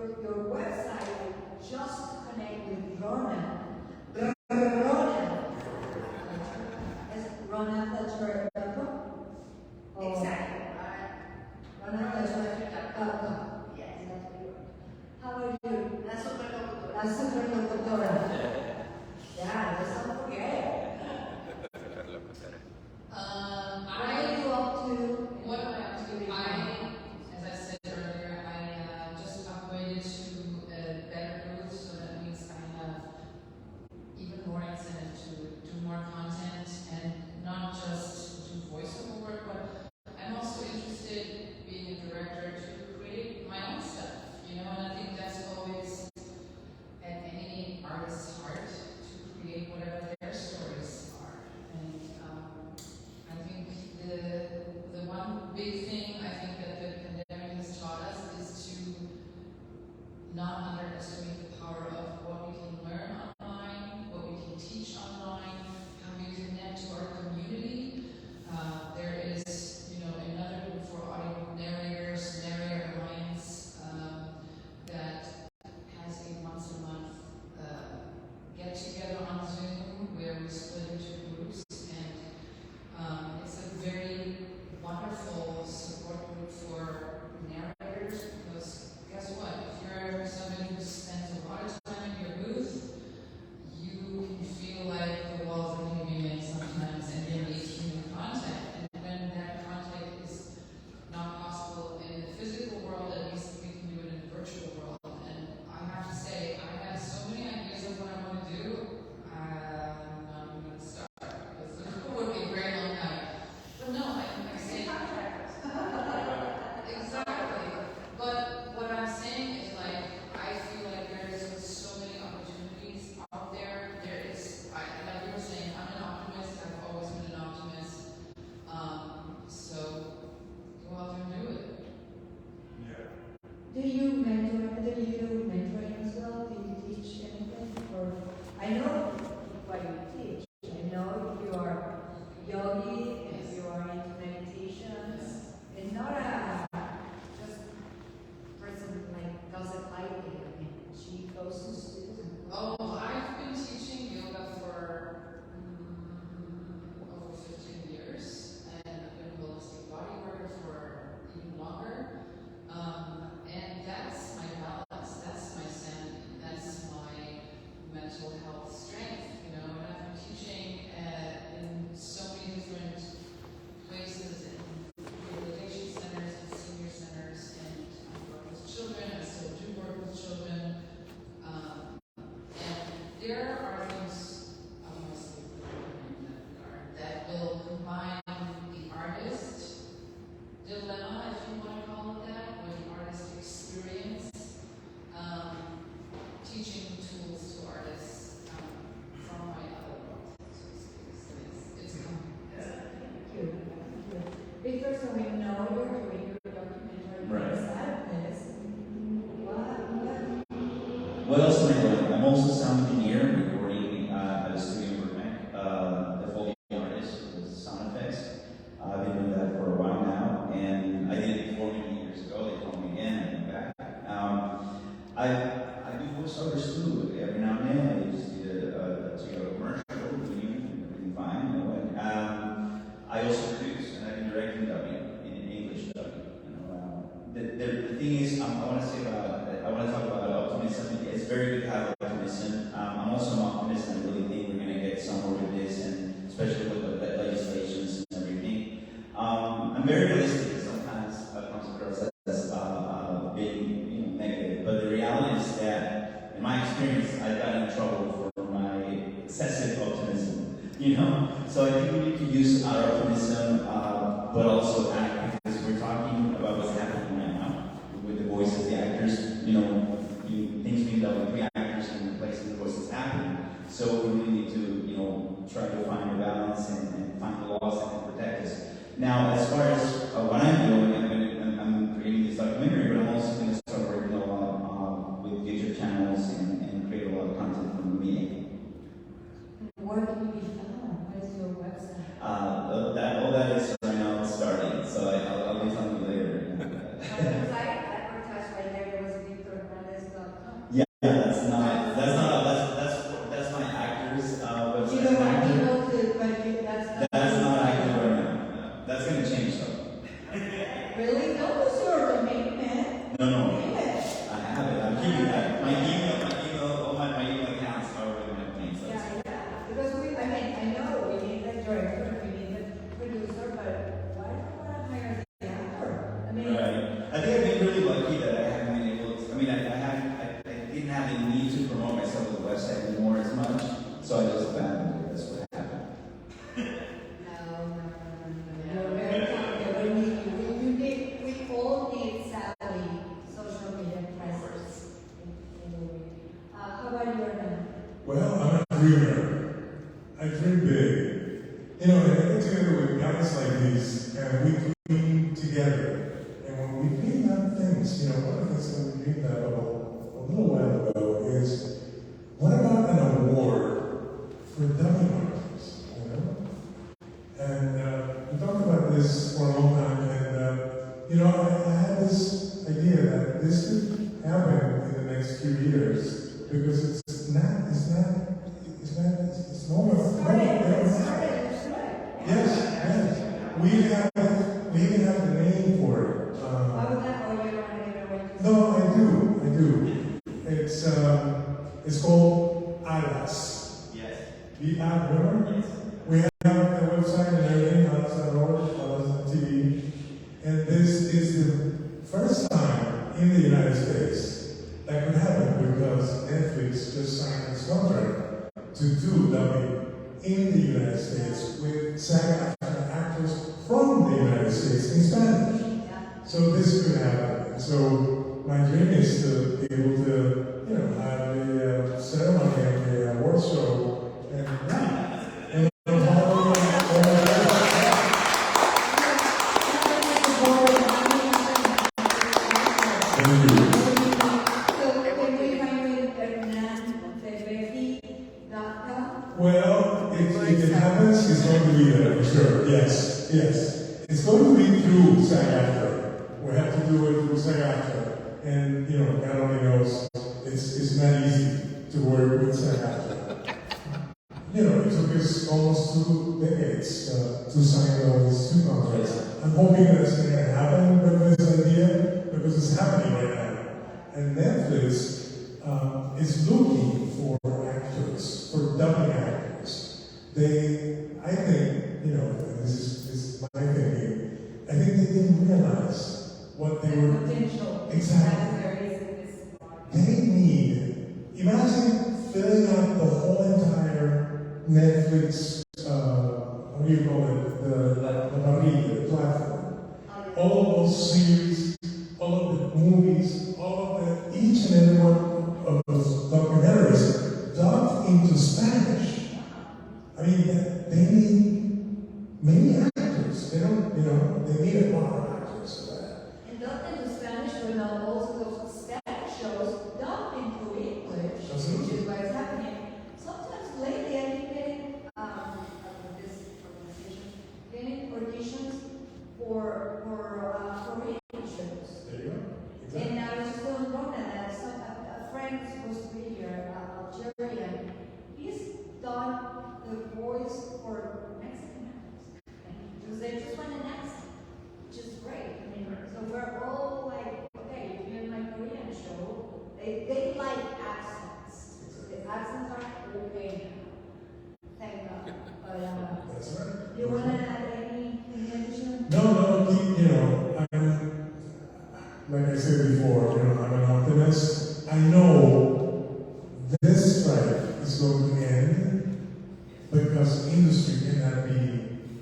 E: website just to connect with Rona. Rona. It's RonaFletcher.com? Exactly. RonaFletcher.com. Yes, that's what you are. How are you? La superlocutora. Yeah, let's not forget. What are you up to?
H: What am I up to? As I said earlier, I just upgraded to a better booth, so that means I have even more incentive to do more content and not just do voiceover work, but I'm also interested, being a director, to create my own stuff, and I think that's always at any artist's heart, to create whatever their stories are. And I think the one big thing I think that the pandemic has taught us is to not underestimate the power of what we can learn online, what we can teach online, how we connect to our community. There is, another group for audio narrators, Narrator Alliance, that has a once a month get together on Zoom where we split into groups, and it's a very wonderful support group for narrators, because guess what? If you're somebody who spends a lot of time in your booth, you can feel like the walls are caving in sometimes, and you need human contact. And when that contact is not possible in the physical world, at least we can do it in the virtual world. And I have to say, I have so many ideas of what I want to do. I'm not even going to start, because it would be a very long night. But no, I say exactly. But what I'm saying is, like, I feel like there is so many opportunities out there. There is, like you were saying, I'm an optimist. I've always been an optimist. So go out there and do it.
C: Yeah.
E: Do you mentor? Do you do mentoring as well? Do you teach anything? Or I know what you teach. I know if you are yogi, if you are into meditations. It's not a just person like does it lightly. I mean, she goes to schools and
H: Oh, I've been teaching yoga for over 15 years, and I've been a holistic body worker for even longer. And that's my balance, that's my sanity, that's my mental health strength, and I've been teaching in so many different places, in rehabilitation centers and senior centers, and I work with children, I still do work with children. And there are things, obviously, that will combine the artist dilemma, if you want to call it that, or the artist experience, teaching tools to artists from my other world. So it's coming.
E: cute. Victor, so we know you're doing your documentary
G: Right.
E: sadness.
G: What else am I doing? I'm also sound engineer, recording at a studio in Burbank, the Foley artist with sound effects. I've been doing that for a while now, and I did it before many years ago. They called me again, and I'm back. I do voiceovers too. Every now and then, I just did a commercial, everything fine, and I also produce, and I've been directing dubbing in English dubbing. The thing is, I want to talk about optimism. It's very good to have optimism. I'm also an optimist, and I really think we're going to get somewhere with this, and especially with the legislations and everything. I'm very realistic. Sometimes I come across as being negative, but the reality is that, in my experience, I got in trouble for my excessive optimism. So I think we need to use our optimism, but also act, because we're talking about what's happening right now with the voices, the actors. Things being done with 3 actors and replacing the voices happening. So we really need to, try to find a balance and find the laws that can protect us. Now, as far as what I'm doing, I'm creating this documentary, but I'm also going to start working a lot with YouTube channels and create a lot of content from the media.
E: Where can you be found? Where's your website?
G: All that is right now starting, so I'll be telling you later.
E: Because I advertised right there, there was Victor
C: You know, and I get together with guys like these, and we dream together. And when we dream up things, you know, one of the things that we dreamed up a little while ago is, what about an award for dubbing artists, you know? And we talked about this for a long time, and you know, I had this idea that this could happen in the next few years because it's normal. Yes. We even have the name for it. No, I do. It's called Alas.
G: Yes.
C: The app, remember? Yes. We have the website and everything, Alas.org, Alas.tv. And this is the first time in the United States that could happen because Netflix just signed this contract to do dubbing in the United States with SAG-AFTRA actors from the United States in Spanish. So this could happen. So my dream is to be able to, you know, have a ceremony and a award show and well, if it happens, it's going to be there for sure. Yes. It's going to be through SAG-AFTRA. We have to do it through SAG-AFTRA. And, you know, God only knows, it's not easy to work with SAG-AFTRA. You know, it took us almost 2 decades to sign all these 2 contracts. I'm hoping that's going to happen with this idea because it's happening right now. And Netflix is looking for actors, for dubbing actors. I think, you know, and this is my thinking, I think they didn't realize what they were.
E: Potential.
C: Exactly. They need, imagine filling up the whole entire Netflix, what do you call it, the platform. All of those series, all of the movies, all of each and every one of those documentaries dubbed into Spanish. I mean, they need many actors. They don't, you know, they need a lot of actors for that.
E: And dubbed into Spanish, but now also those Spanish shows dubbed into English,
C: Absolutely.
E: which is what is happening. Sometimes lately I've been getting auditions for Korean shows.
C: There you go. Exactly.
E: And I was just telling Rona that a friend is supposed to be here, Algerian. He's done the voice for Mexican actors. Because they just want an accent, which is great. I mean, so we're all like, okay, if you're in my Korean show, they like accents. The accents are okay now. Thank God. But,
C: That's right.
E: you want to add any addition?
C: No, you know, like I said before, you know, I'm an optimist. I know this strike is going to end because industry cannot be,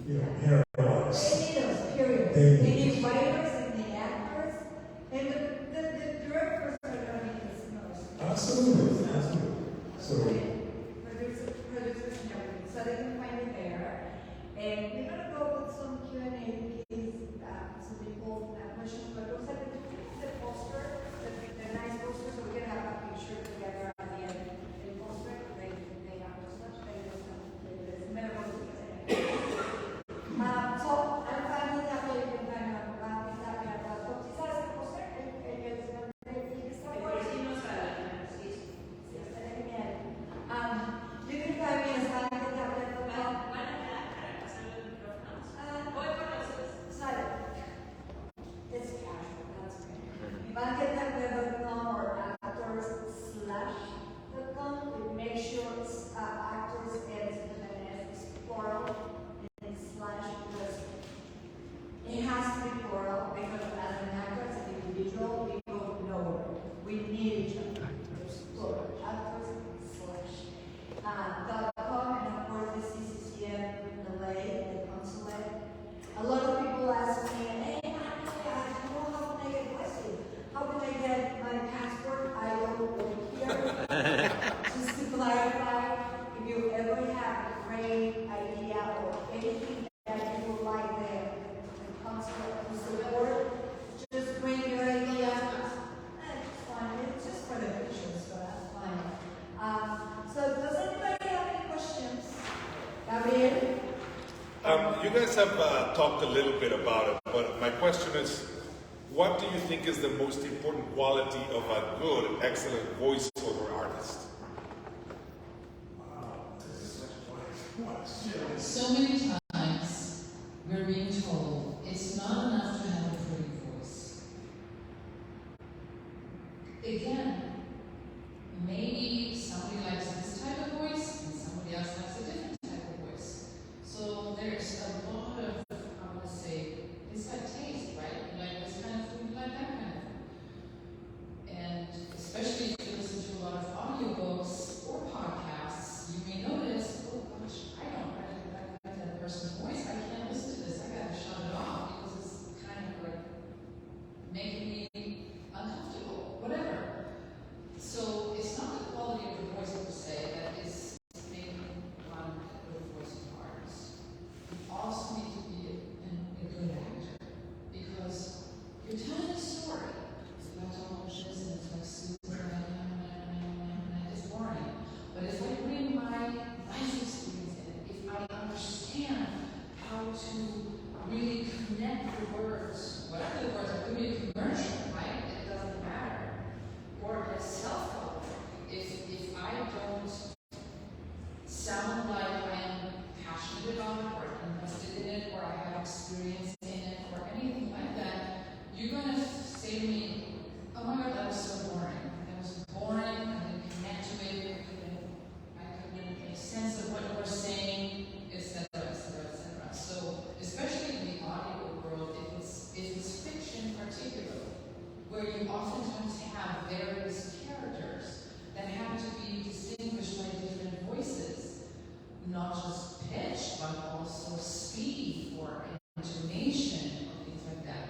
C: you know, paralyzed.
E: They need us, period.
C: They
E: They
C: need
E: need writers and the actors, and the directors are going to need us.
C: Absolutely. So,
E: Producers and everything, so they can find it there. And we're going to go with some Q&A in case some people have questions. But also, the poster, the nice poster, so we can have a picture
I: You guys have talked a little bit about it, but my question is, what do you think is the most important quality of a good, excellent voiceover artist?
F: So many times we're being told it's not enough to have a pretty voice. Again, maybe somebody likes this type of voice and somebody else likes a different type of voice. So there's a lot of, I want to say, it's like taste, right? You like this kind of food, you like that kind of food. And especially if you listen to a lot of audiobooks or podcasts, you may notice, oh gosh, I don't like that person's voice. I can't listen to this. I gotta shut it off because it's kind of like making me uncomfortable, whatever. So it's not the quality of the voice per se that is making one a good voice artist. You also need to be a good actor because you're telling a story. It's about emotions and it's like super, it's boring. But if I bring my life experience in it, if I understand how to really connect the words, whatever the words are, could be a commercial, right? It doesn't matter. Or a self-help. If I don't sound like I am passionate about it or invested in it or I have experience in it or anything like that, you're going to say to me, oh my God, that was so boring. That was boring. I didn't connect to it. I couldn't make sense of what you were saying, etc., etc., etc. So, especially in the audio world, if it's fiction particularly, where you oftentimes have various characters that have to be distinguished by different voices, not just pitch, but also speed or intonation or things like that.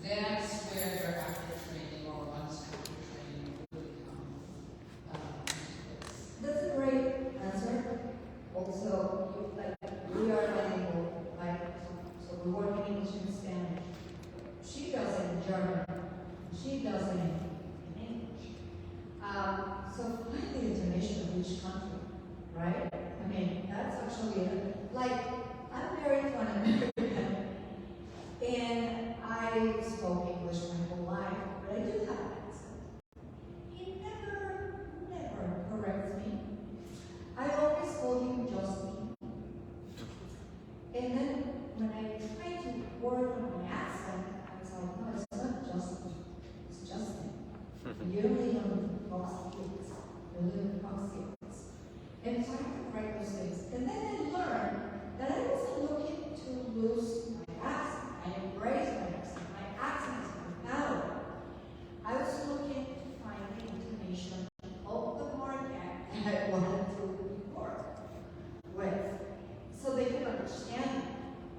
F: That's where your actor training or one's actor training really come into place.
E: That's a great answer. Also, we are bilingual, right? So we work in English and Spanish. She does it in German. She does it in English. So find the intonation of each country, right? I mean, that's actually like I'm married to an American, and I spoke English my whole life, but I do have an accent. He never corrects me. I always call him Justin. And then when I try to work on my accent, I was like, no, it's not Justin. It's Justin. You don't live on Fox Kids. You live in Fox Kids. And so I have to correct those things. And then I learned that I wasn't looking to lose my accent. I embrace my accent. My accent is my power. I was looking to find the intonation of the market that I wanted to record with, so they can understand me.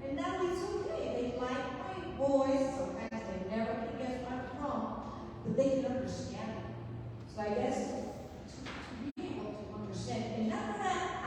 E: And now it's okay. They like my voice. Sometimes they never can guess where I'm from, but they can understand me. So I guess to be able to understand, and not that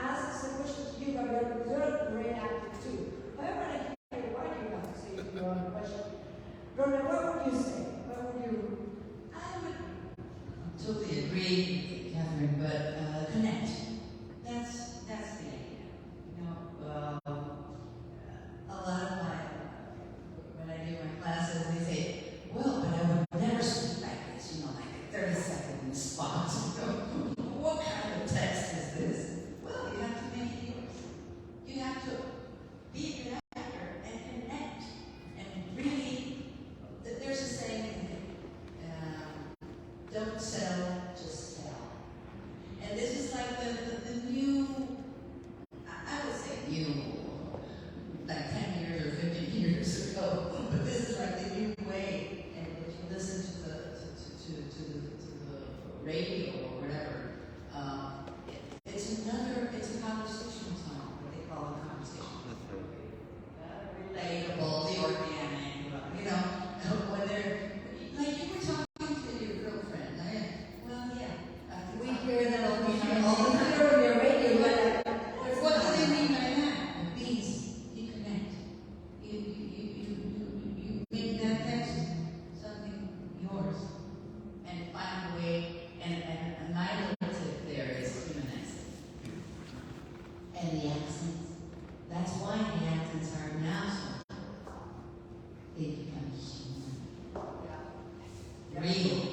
F: Really.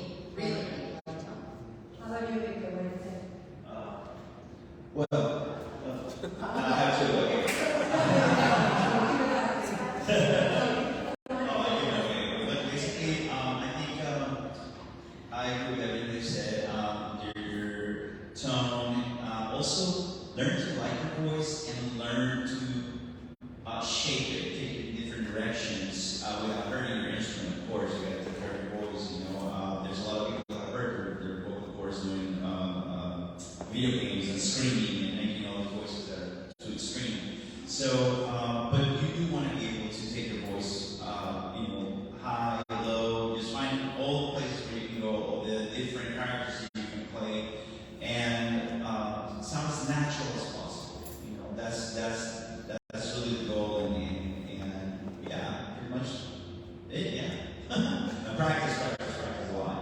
E: How about you, Victor? What do you think?
G: Well, I have to look at but basically, I think I agree with everything they said. Your tone, also learn to like your voice and learn to shape it, take it in different directions without hurting your instrument. Of course, you got to take care of your voice. There's a lot of people I've heard their vocal cords doing video games and screaming and making all these voices that are too extreme. So, but you do want to be able to take your voice, high, low, just find all the places where you can go, all the different characters you can play, and sound as natural as possible. That's really the goal, and yeah, pretty much it. Yeah, and practice a lot.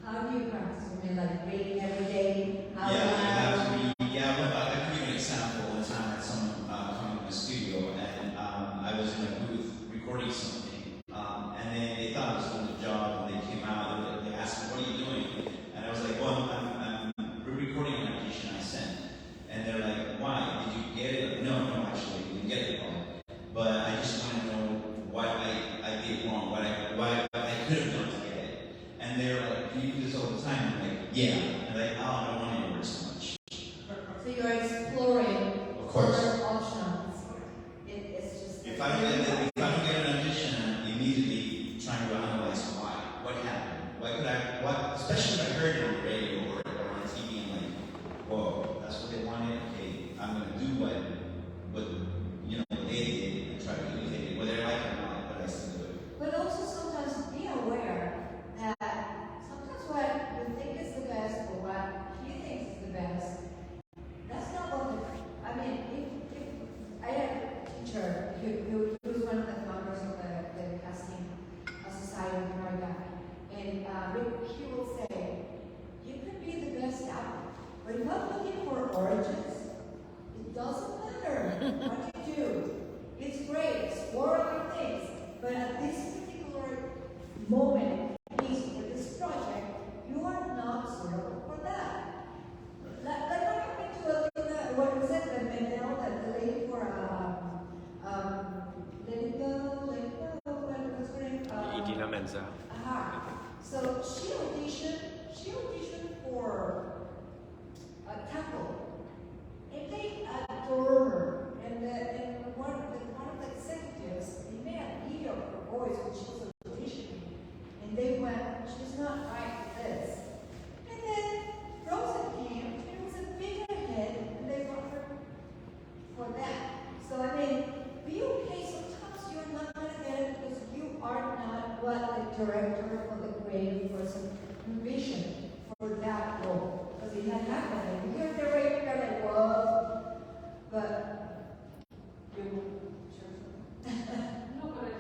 E: How do you practice? I mean, like reading every day? How
G: Yeah, you have to be. Yeah, well, I can give you an example. One time I had someone come in my studio, and I was in a booth recording something, and then they thought I was doing the job, and they came out, they asked me, "What are you doing?" And I was like, "Well, I'm recording an audition I sent." And they're like, "Why? Did you get it?" No, actually, I didn't get the part. But I just want to know what I did wrong, why I could have done to get it. And they're like, "Do you do this all the time?" I'm like, "Yeah." And they're like, "Oh, I don't want to work so much."
E: So you're exploring
G: Of course.
E: other options. It's just.
G: If I don't get an audition, I'm immediately trying to analyze why. What happened? Especially if I heard it on the radio or on TV, I'm like, whoa, that's what they wanted? Okay, I'm going to do what they did and try to imitate it, whether I like it or not, but I still do it.
E: But also sometimes be aware that sometimes what you think is the best or what he thinks is the best, that's not what I mean, if I had a teacher who was one of the founders of the casting society in America, and he will say, you can be the best actor, but if I'm looking for origins, it doesn't matter what you do. It's great, explore other things, but at this particular moment, piece for this project, you are not suitable for that. Like what happened to what was it, the Mendel, the lady for Let It Go, what's her name?
J: Idina Menzel.
E: So she auditioned for a Temple, and they adore her. And one of the executives, they made a video of her voice when she was auditioning, and they went, she's not right for this. And then Rosa came, and it was a bigger hit, and they brought her for that. So I mean, be okay. Sometimes you're not gonna get it because you are not what the director or the creative person envisioned for that role. Because it had happened, and you hear the radio, you're like, whoa. But you sure.
H: No, but I didn't want to.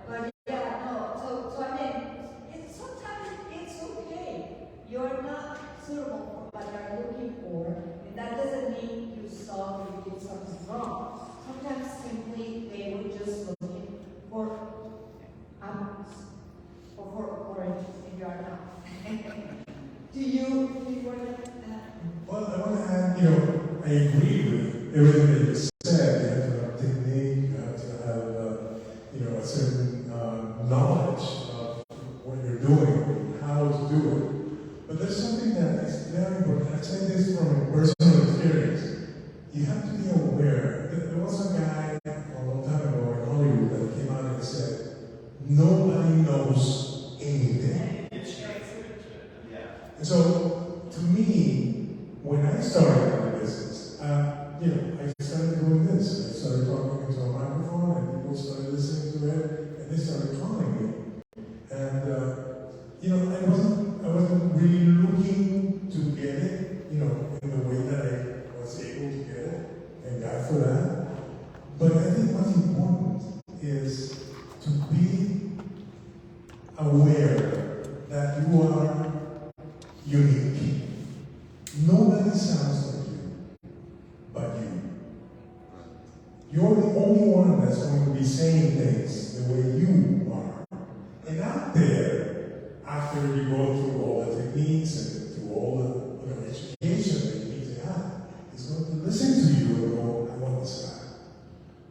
E: But yeah, no. So I mean, sometimes it's okay. You're not suitable for what you're looking for, and that doesn't mean you saw or you did something wrong. Sometimes simply they were just looking for apples or for oranges, and you are not. Do you want to?
C: Well, I want to add, I agree with everything that you said. You have to have technique, you have to have, a certain knowledge of what you're doing and how to do it. But there's something that is very important. I say this from personal experience. You have to be aware. There was a guy a long time ago in Hollywood that came out and said, nobody knows anything. And so, to me, when I started in the business, I started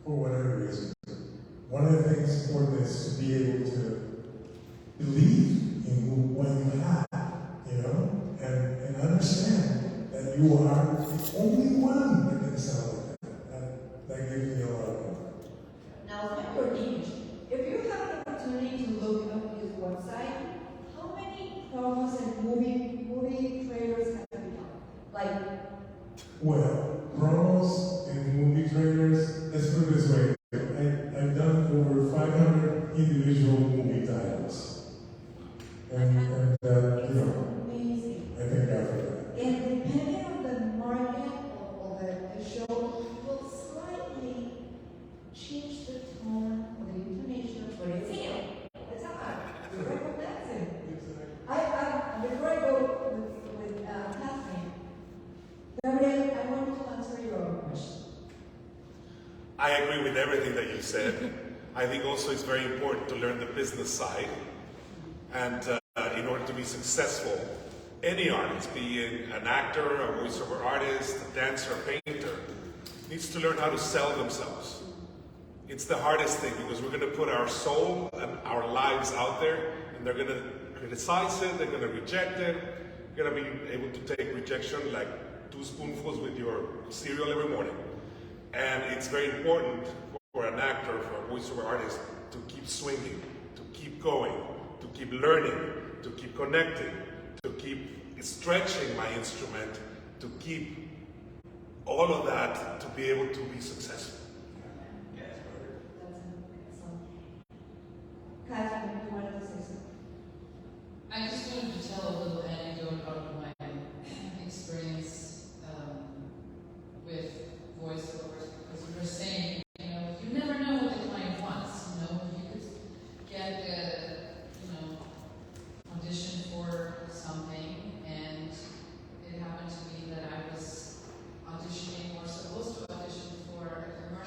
C: for whatever reason. One of the things important is to be able to believe in what you have, you know, and understand that you are the only one that can sound like that. That gives me a lot of comfort.
E: Now, if you're English, if you have the opportunity to look up his website, how many promos and movie trailers have you done? Like,
C: Well, promos and movie trailers, let's put it this way. I've done over 500 individual movie titles. And you know,
E: amazing.
C: I thank God for that.
E: And depending on the market or the show, will slightly change the tone or the intonation, but it's him. It's hard. You recognize him. Before I go with Kathrin, Gabriel, I want to answer your question.
I: I agree with everything that you said. I think also it's very important to learn the business side. And in order to be successful, any artist, being an actor, a voiceover artist, a dancer, a painter, needs to learn how to sell themselves. It's the hardest thing because we're going to put our soul and our lives out there, and they're going to criticize it, they're going to reject it. You're going to be able to take rejection like 2 spoonfuls with your cereal every morning. And it's very important for an actor, for a voiceover artist, to keep swinging, to keep going, to keep learning, to keep connecting, to keep stretching my instrument, to keep all of that to be able to be successful.
E: Kathrin, you wanted to say something?
H: I just wanted to tell a little anecdote about my experience with voiceovers, because we were saying, you know, you never know what the client wants. You know, you could get audition for something, and it happened to be that I was auditioning or supposed to audition for a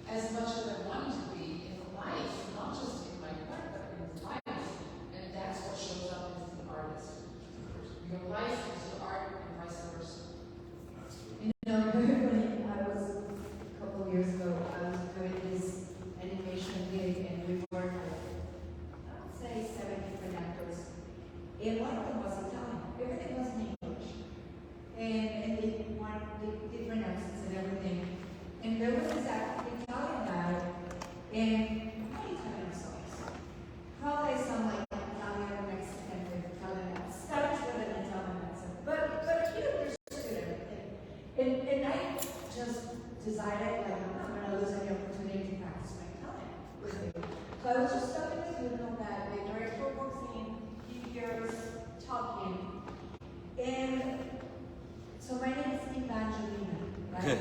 H: as much as I wanted to be in life, not just in my work, but in life. And that's what shows up as the artist. Your life is your art and vice versa.
E: You know, very funny. I was a couple of years ago. I was doing this animation gig, and we were, I would say, 7 different actors. And one of them was Italian. Everything was in English, and they wanted different accents and everything. And there was this Italian guy, and not Italian songs. Probably some like Italian or Mexican with Italian accent, Spanish with an Italian accent. But he understood everything. And I just decided, like, I'm not going to lose any opportunity to practice my Italian with him. So I was just telling the student that the director walks in, he hears talking, and so my name is Evangelina, right?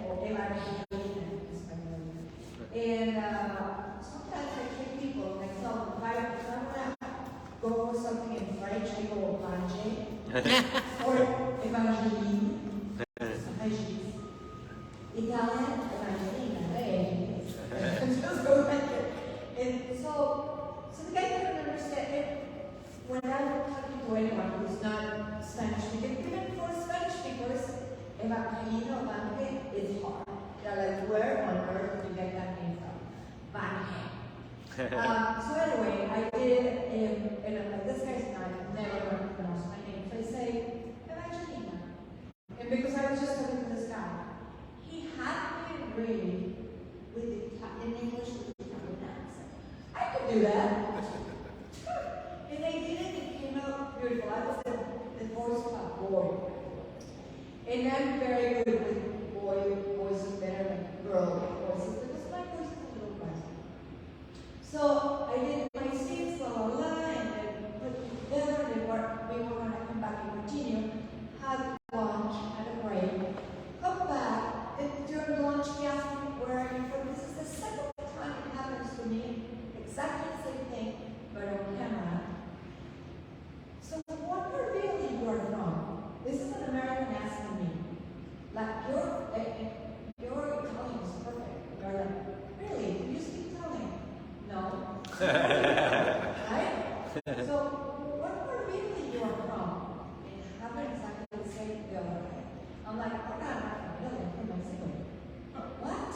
E: or Evangelina in Spanish. And sometimes I treat people, like, so if I want to go for something in French, I go Vange, or Evangeline. Italian, Evangelina, just go like it. And so the guy couldn't understand it. When I'm talking to anyone who's not Spanish speaking, even for Spanish speakers, Evangelina or Vange is hard. They're like, where on earth did you get that name from? Vange. So anyway, I did, and I'm like, this guy's never going to pronounce my name. So I say, Evangelina. And because I was just talking to this guy, he had me read with in English with the Italian accent. I could do that. And I did it, it came out beautiful. I was the voice of a boy. And I'm very good with voices better than girl voices because my voice is a little funny. So I did my scenes, and then put it together. We were going to come back and continue. Had lunch, had a break, come back, and during lunch he asked me, where are you from? This is the second time it happens to me, exactly the same thing, but on camera. So what really you are from? This is an American asking me, like, your Italian is perfect. You're like, really? Do you speak Italian? No. Right? So what really you are from? And haven't exactly the same the other way. I'm like, oh God, I'm from Mexico. What?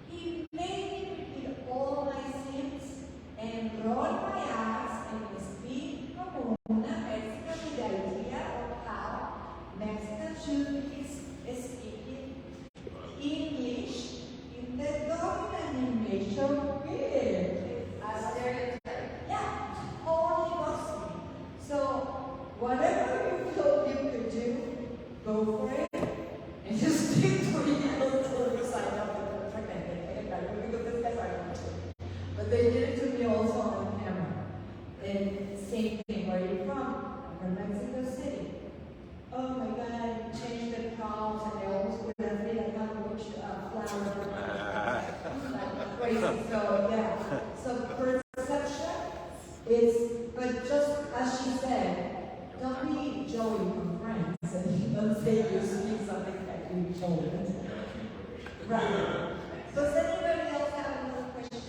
E: He made me repeat all my sins and roll my ass and speak como una Mexican with the idea of how Mexican should be speaking English in the dominant English of Britain. Yeah, totally lost me. So whatever you feel you could do, go for it. And just stick to it until you sign up for the contract and get better because this guy's like, but they did it to me also on camera. And same thing, where are you from? I'm from Mexico City. Oh my God, changed the prompts and they almost put everything like how much flour. Like crazy. So yeah. So perception is, but just as she said, don't be Joey from Friends and don't say you speak something that you told. Right. Does anybody else have another question?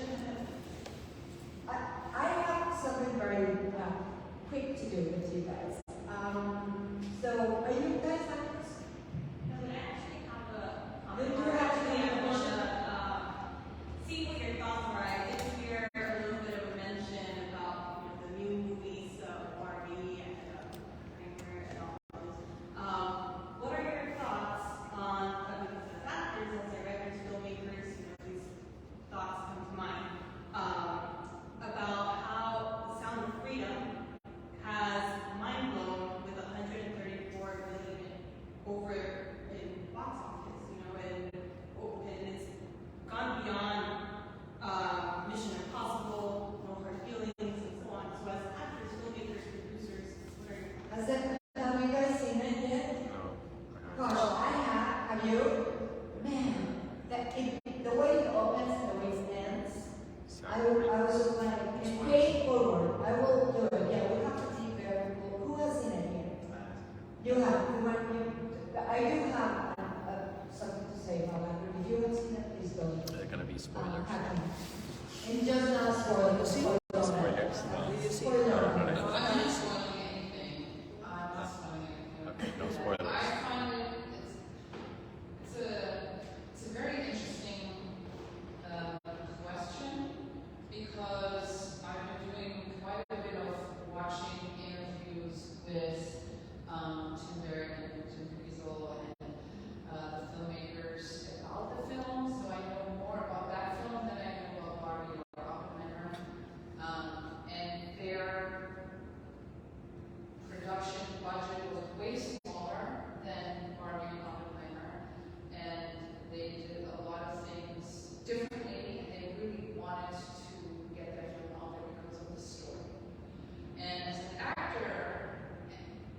E: I have something very quick to do with you guys. So are you guys actors?
J: No, but I actually have a
E: Did you actually have a question?
J: See what your thoughts are. I did hear a little bit of a mention about the new movies, Barbie and Anchor and all those. What are your thoughts on, as actors, as directors, filmmakers, these thoughts come to mind, about how The Sound of Freedom has mind blown with 134 million over in box office, and it's gone beyond Mission Impossible, No Hard Feelings, and so on. So as actors, filmmakers, producers, what are your thoughts?
E: Have you guys seen it yet?
G: No.
E: Gosh, I have. Have you? Man, the way it opens and the way it ends, I was just like, and pay it forward. I will do it. Yeah, we have to be very cool. Who has seen it here? You have. I do have something to say about that. If you have seen seen it, please don't.
K: Are there going to be spoilers?
E: And just not spoilers.
K: Spoilers? No.
E: Spoiler.
K: No,
H: I'm not spoiling anything. I'm not spoiling anything.
K: Okay, no spoilers.
H: I find it's a very interesting question because I've been doing quite a bit of watching interviews with Tim Barrett and Jim Caviezel and the filmmakers about the film, so I know more about that film than I know about Barbie or Oppenheimer. And their production budget was way smaller than Barbie and Oppenheimer, and they did a lot of things differently. They really wanted to get that film out there because of the story. And as an actor,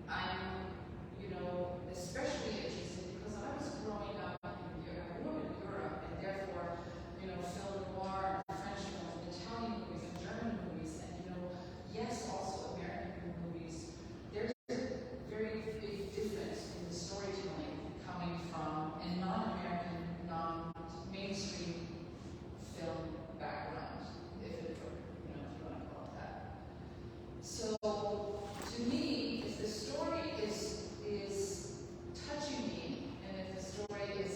H: I'm, especially interested because I was growing up in Europe. I grew up in Europe, and therefore, film noir, French films, Italian movies, and German movies, and yes, also American movies. There's a very big difference in the storytelling coming from a non-American, non-mainstream film background, if you want to call it that. So, to me, if the story is touching me, and if the story is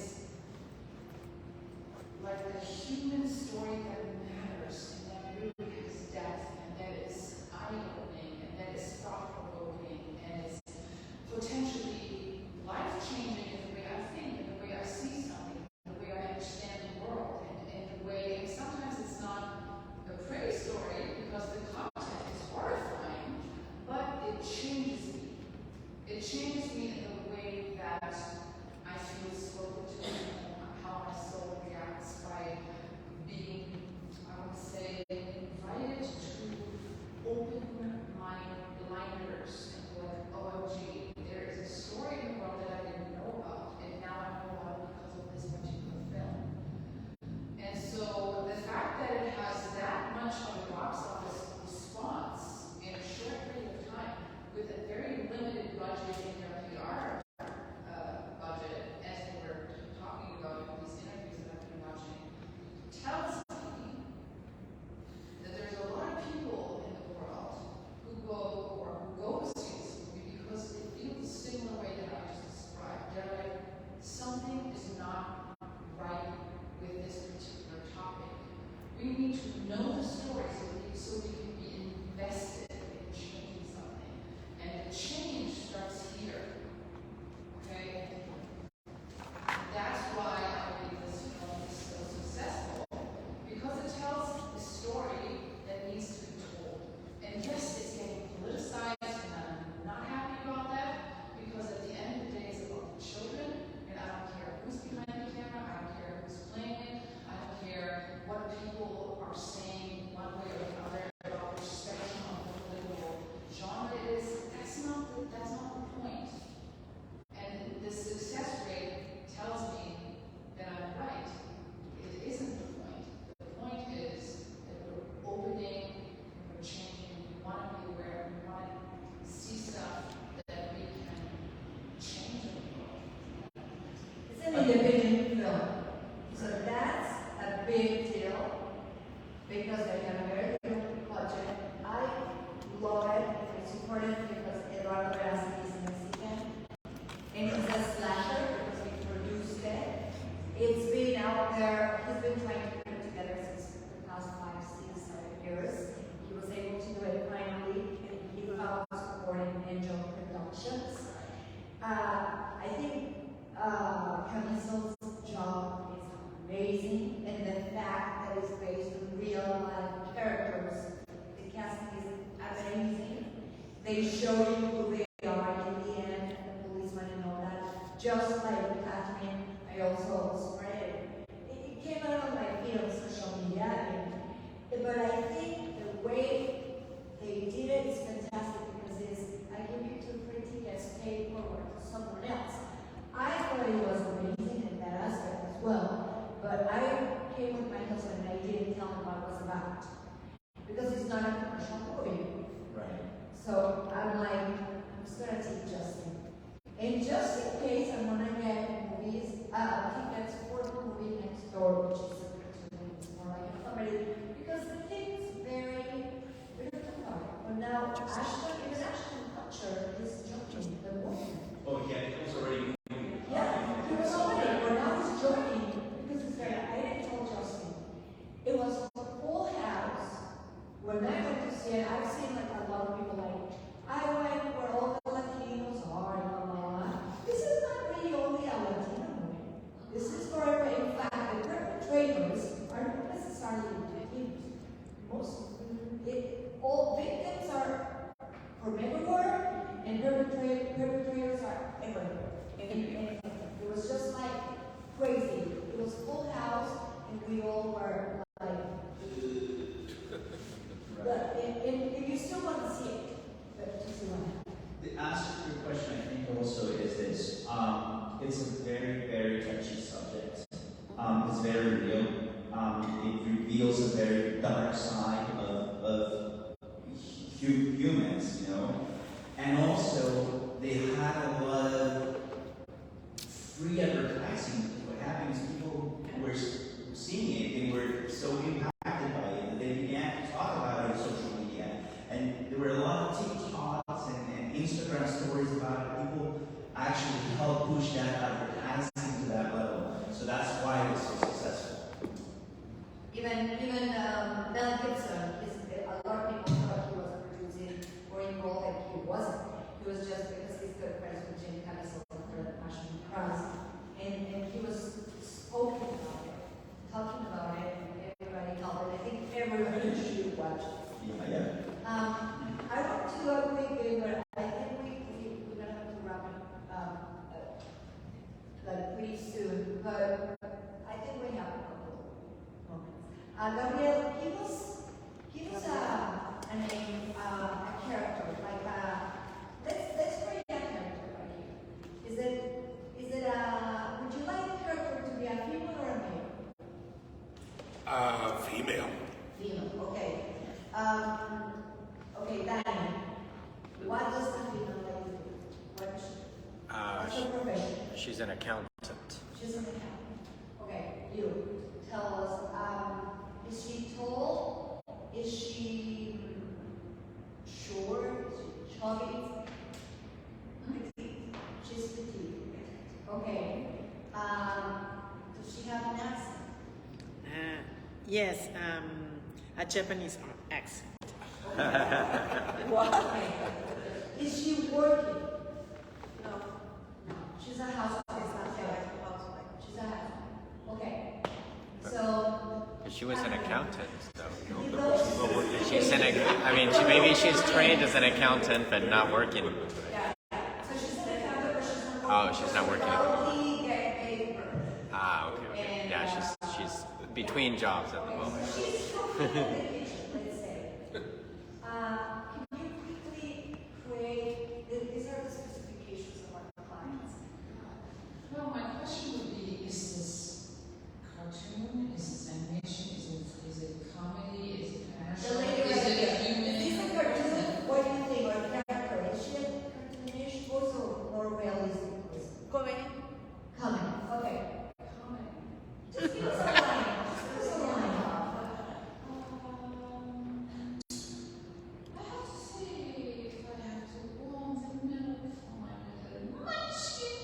H: like a human story that matters, and that really has depth, and that is eye-opening, and that is thought-provoking, and is potentially life-changing in the way I think, in the way I see something, in the way I understand the world, and the way, and sometimes it's not a pretty story because the content is horrifying, but it changes me. It changes me in the way that I feel spoken to, and how my soul reacts by being, I would say, invited to open my blinders and go like, OMG, there is a story in the world that I didn't know about, and now I know about it because of this particular film. And so the fact that it has that much of a box office response in a short period of time with a very limited budget in their PR budget, as we were talking about in these interviews that I've been watching, tells me that there's a lot of people in the world who go to see this movie because they feel the similar way that I just described. They're like, something is not right with this particular topic. We need to know the story so we can be invested in changing something. And the change starts here. Okay? That's why I believe this film is so successful. Because it tells a story that needs to be told. And yes, it's getting politicized, and I'm not happy about that, because at the end of the day, it's about the children, and I don't care who's behind the camera, I don't care who's playing it, I don't care what people are saying one way or another about the spectrum of the political genre is. That's not the point. And the success rate tells me that I'm right. It isn't the point. The point is that we're opening, we're changing, we want to be aware, we want to see stuff that we can change in the world.
E: It's an independent film. So that's a big deal because they have a very good budget. I love it. I support it because Eduardo Verástegui is Mexican. And he's a slasher because he produced it. It's been out there, he's been trying to put it together since the past 5, 6, 7 years. He was able to do it finally, and he found support in Angel Productions. I think Camiso's job is amazing, and the fact that it's based on real life characters, the casting is amazing. They show you who they are in the end, and the policeman and all that. Just like Kathrin, I also spread it came out on my feed on social media, but I think the way they did it is fantastic because I give you 2 free tickets, pay forward to someone else. I thought it was amazing in that aspect as well, but I came with my husband and I didn't tell him what it was about because it's not a commercial movie.
G: Right.
E: So I'm like, I'm just gonna take Justin. And just in case I'm gonna get movies, tickets for the movie next door. or which is a cartoon, it's more like a comedy, because the thing is very, we don't talk about it. But now, even Ashton Kutcher is joking, the woman.
G: Oh yeah, it was already.
E: Yeah, he was already, but now he's joking, because it's very, I didn't tell Justin. It was a full house. When I went to see it, I've seen like a lot of people like, I went where all the Latinos are, and blah, blah, blah. This is not really only a Latino movie. This is for, in fact, the perpetrators are not necessarily Latinos. All victims are from everywhere, and perpetrators are everywhere. And it was just like crazy. It was full house, and we all were like, but if you still want to see it, but just one.
G: The answer to your question, I think, also is this. It's a very, very touchy subject. It's very real. It reveals a very dark side of humans, you know. And also, they had a lot of free advertising. What happened is people were seeing it, they were so impacted by it that they began to talk about it on social media. And there were a lot of TikToks and Instagram stories about it. People actually helped push that advertising to that level. So that's why it was so successful.
E: Even Mel Gibson, a lot of people thought he was producing or involved, and he wasn't. He was just because he's good friends with Jim Caviezel for the Passion Cross, and he was spoken about it, talking about it, and everybody helped it. I think everybody should watch it.
G: Yeah.
E: I want to do a quick game, but I think we're gonna have to wrap it like pretty soon. But I think we have a couple moments. Gabriel, give us a name, a character, like let's create a character right here. Is it would you like the character to be a female or a male?
I: Female.
E: Female, okay. Okay, Danny, what does the female like to do? What is she? What's her profession?
K: She's an accountant.
E: She's an accountant. Okay, you tell us, is she tall? Is she short? Is she chubby? Petite. She's petite. Okay. Does she have an accent?
B: Yes, a Japanese accent.
E: What? Is she working? No. She's a housewife. She's a housewife. Okay. So.
K: She was an accountant, though. Maybe she's trained as an accountant, but not working.
E: Yeah. So she's an accountant, but she's not working.
K: Oh, she's not working.
E: Probably get paid for her.
K: Okay. Yeah, she's between jobs at the moment.
E: She's cooking in the kitchen, let's say. Can you quickly create, these are the specifications of our clients.
H: Well, my question would be, is this cartoon? Is this animation? Is it comedy? Is it
E: The
H: commercial?
E: lady
H: Is
E: right
H: it
E: here.
H: a human?
E: Is this a cartoon? What do you think? Or character? Is she a cartoonish voice or more realistic voice?
A: Comedy.
E: Comedy. Okay.
H: Comedy.
E: Just give us a line. Just give us a line.
H: I have to say, if I have to warm the milk for my little munchkin.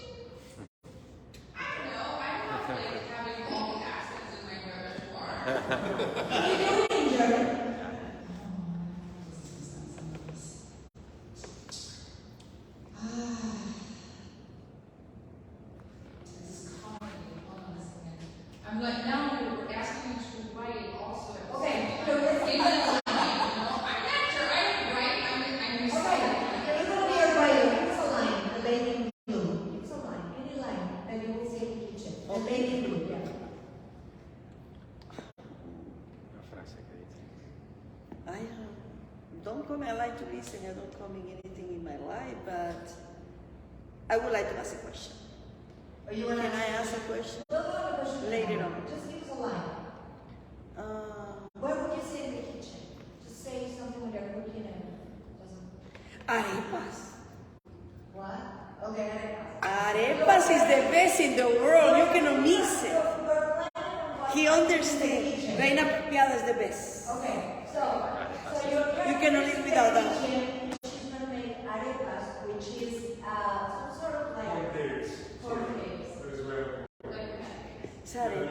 H: I don't know. I don't like having all the accents in my repertoire.
E: What are you doing, Jerry?
H: This is comedy. Hold on a second. I'm like, now you're asking me to write also.
E: Okay, so let's
H: Give it a line, you know? I'm an actor. I don't write. I'm
E: Okay,
H: reciting.
E: you're gonna be a writer. Give us a line. The lady in blue. Give us a line. Any line that you will say in the kitchen. The lady in blue, yeah.
L: I like to listen. I don't comment anything in my life, but I would like to ask a question.
E: Or you wanna
L: Can I ask a question?
E: Don't have a question.
L: Later on.
E: Just give us a line. What would you say in the kitchen? Just say something when you're cooking and doesn't.
L: Arepas.
E: What? Okay, arepas.
L: Arepas is the best in the world. You cannot miss it.
E: We're planning on
L: She understands. Reina Pepiada is the best.
E: Okay, so you're
L: You cannot live without that.
E: She's gonna make arepas, which is some sort of like corn cakes.
L: Sorry.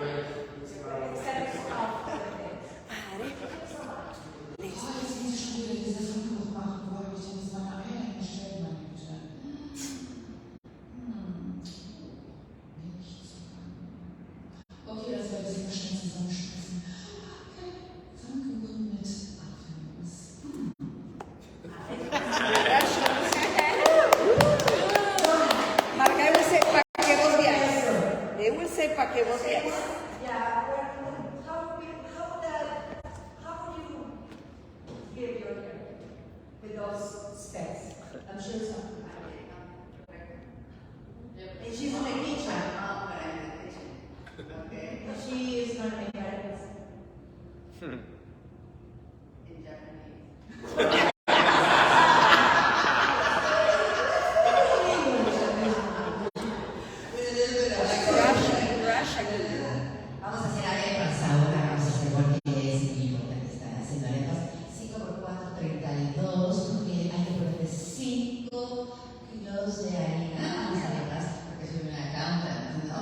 F: Okay, das werde ich sehr schnell zusammenschmeißen. Okay, Pfannkuchen mit Apfelmus.
L: Marca, I will say pa' que vos veáis. They will say pa' que vos veáis.
E: Yeah, how would you give your hair with those specs? I'm sure something like that. And she's in the kitchen.
F: Okay.
E: She is gonna make arepas.
F: In Japanese.
M: Vamos a hacer arepas ahora, vamos a hacer porque es muy importante estar haciendo arepas. 5 por 4, 32, porque hay que ponerle 5 kilos de harina a las arepas, porque soy una accountant, ¿no?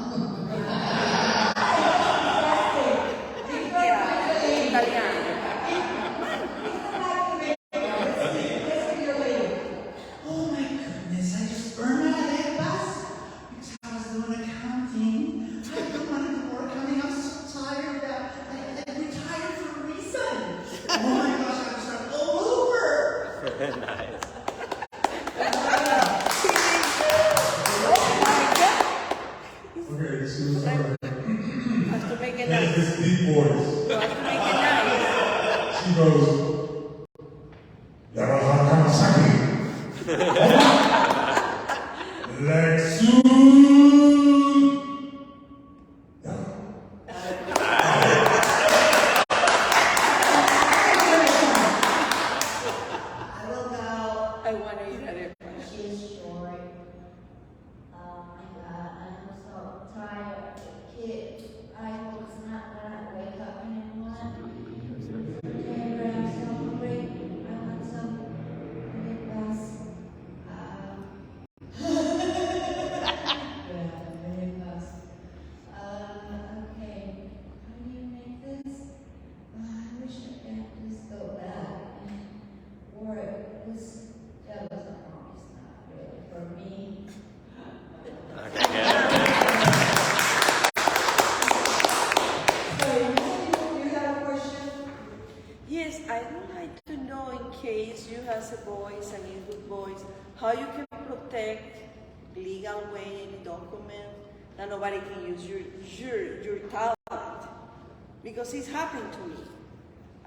N: Oh my goodness, I just burned my arepas because I was doing accounting. I don't want to work coming. I'm so tired that I retired for a reason. Oh my gosh, I have to start all over.
K: Nice.
C: Okay, this is
L: Have to make it nice.
C: this deep voice.
L: You have to make it nice.
C: She goes, Yamaha Lexus.
E: I will go.
L: I want to eat arepa.
E: She's short. Oh my God, I'm so tired. I hope it's not gonna wake up anyone. Okay, but I'm so hungry. I want some arepas. Arepas. Okay. How do you make this? I wish I could just go back and work. That was always not really for me. You got a question?
L: Yes, I would like to know, in case you have a voice and a good voice, how you can protect legal way any document that nobody can use your talent. Because it's happened to me.